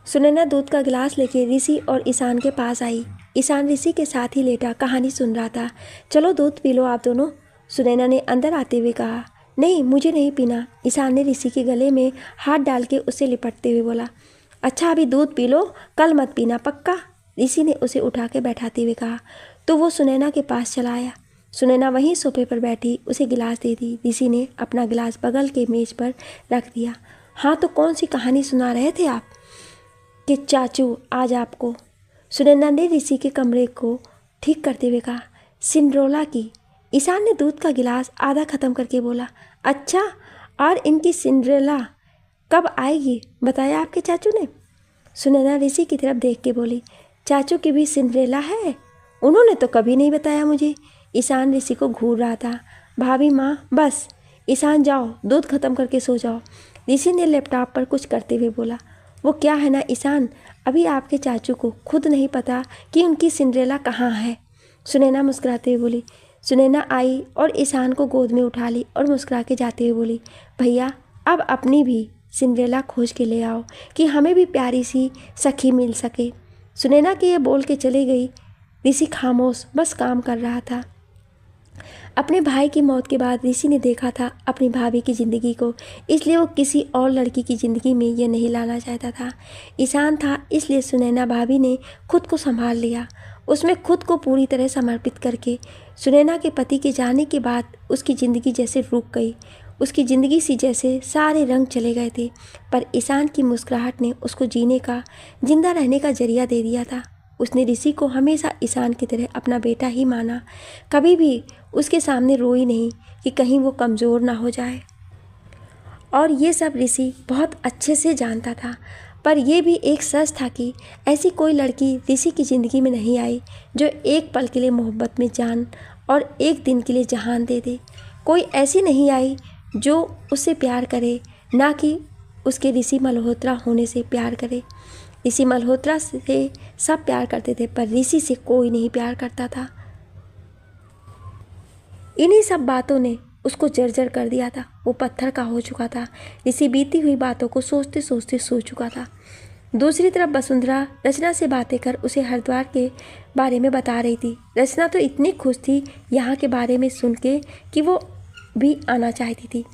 सुनैना दूध का गिलास लेके ऋषि और ईशान के पास आई। ईशान ऋषि के साथ ही लेटा कहानी सुन रहा था। चलो दूध पी लो आप दोनों, सुनैना ने अंदर आते हुए कहा। नहीं मुझे नहीं पीना, ईशान ने ऋषि के गले में हाथ डाल के उसे लिपटते हुए बोला। अच्छा अभी दूध पी लो, कल मत पीना पक्का, ऋषि ने उसे उठा के बैठाते हुए कहा। तो वो सुनैना के पास चला आया। सुनैना वहीं सोफे पर बैठी उसे गिलास दे दी। ऋषि ने अपना गिलास बगल के मेज पर रख दिया। हाँ तो कौन सी कहानी सुना रहे थे आप? कि चाचू आज आपको, सुनैना ने ऋषि के कमरे को ठीक करते हुए कहा। सिंड्रेला की, ईशान ने दूध का गिलास आधा ख़त्म करके बोला। अच्छा और इनकी सिंड्रेला कब आएगी बताया आपके चाचू ने? सुनैना ऋषि की तरफ देख के बोली। चाचू की भी सिंड्रेला है? उन्होंने तो कभी नहीं बताया मुझे। ईशान ऋषि को घूर रहा था। भाभी माँ बस, ईशान जाओ दूध ख़त्म करके सो जाओ, ऋषि ने लैपटॉप पर कुछ करते हुए बोला। वो क्या है ना ईशान, अभी आपके चाचू को खुद नहीं पता कि उनकी सिंड्रेला कहाँ है, सुनैना मुस्कुराते हुए बोली। सुनैना आई और ईशान को गोद में उठा ली और मुस्कुरा के जाते हुए बोली। भैया अब अपनी भी सिंड्रेला खोज के ले आओ कि हमें भी प्यारी सी सखी मिल सके। सुनैना के ये बोल के चली गई। ऋषि खामोश बस काम कर रहा था। अपने भाई की मौत के बाद ऋषि ने देखा था अपनी भाभी की ज़िंदगी को, इसलिए वो किसी और लड़की की ज़िंदगी में ये नहीं लाना चाहता था। ईशान था इसलिए सुनैना भाभी ने खुद को संभाल लिया, उसमें खुद को पूरी तरह समर्पित करके। सुनैना के पति के जाने के बाद उसकी ज़िंदगी जैसे रुक गई, उसकी ज़िंदगी सी जैसे सारे रंग चले गए थे। पर ईशान की मुस्कुराहट ने उसको जीने का, जिंदा रहने का जरिया दे दिया था। उसने ऋषि को हमेशा ईशान की तरह अपना बेटा ही माना, कभी भी उसके सामने रोई नहीं कि कहीं वो कमज़ोर ना हो जाए। और ये सब ऋषि बहुत अच्छे से जानता था। पर यह भी एक सच था कि ऐसी कोई लड़की ऋषि की ज़िंदगी में नहीं आई जो एक पल के लिए मोहब्बत में जान और एक दिन के लिए जहान दे दे। कोई ऐसी नहीं आई जो उससे प्यार करे, ना कि उसके ऋषि मल्होत्रा होने से प्यार करे। ऋषि मल्होत्रा से सब प्यार करते थे पर ऋषि से कोई नहीं प्यार करता था। इन्हीं सब बातों ने उसको जर्जर कर दिया था। वो पत्थर का हो चुका था। ऋषि बीती हुई बातों को सोचते सोचते सो चुका था। दूसरी तरफ वसुंधरा रचना से बातें कर उसे हरिद्वार के बारे में बता रही थी। रचना तो इतनी खुश थी यहाँ के बारे में सुन के कि वो भी आना चाहती थी।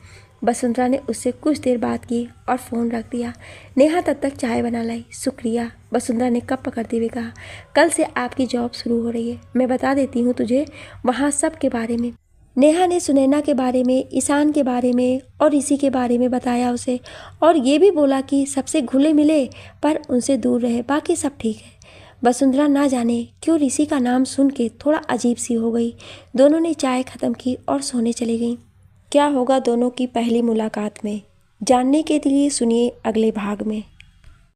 वसुंधरा ने उससे कुछ देर बात की और फ़ोन रख दिया। नेहा तब तक चाय बना लाई। शुक्रिया, वसुंधरा ने कप पकड़ते हुए कहा। कल से आपकी जॉब शुरू हो रही है, मैं बता देती हूँ तुझे वहाँ सब के बारे में। नेहा ने सुनैना के बारे में, ईशान के बारे में और ऋषि के बारे में बताया उसे, और ये भी बोला कि सबसे घुले मिले पर उनसे दूर रहे, बाकी सब ठीक है। वसुंधरा ना जाने क्यों ऋषि का नाम सुन के थोड़ा अजीब सी हो गई। दोनों ने चाय ख़त्म की और सोने चली गईं। क्या होगा दोनों की पहली मुलाकात में, जानने के लिए सुनिए अगले भाग में।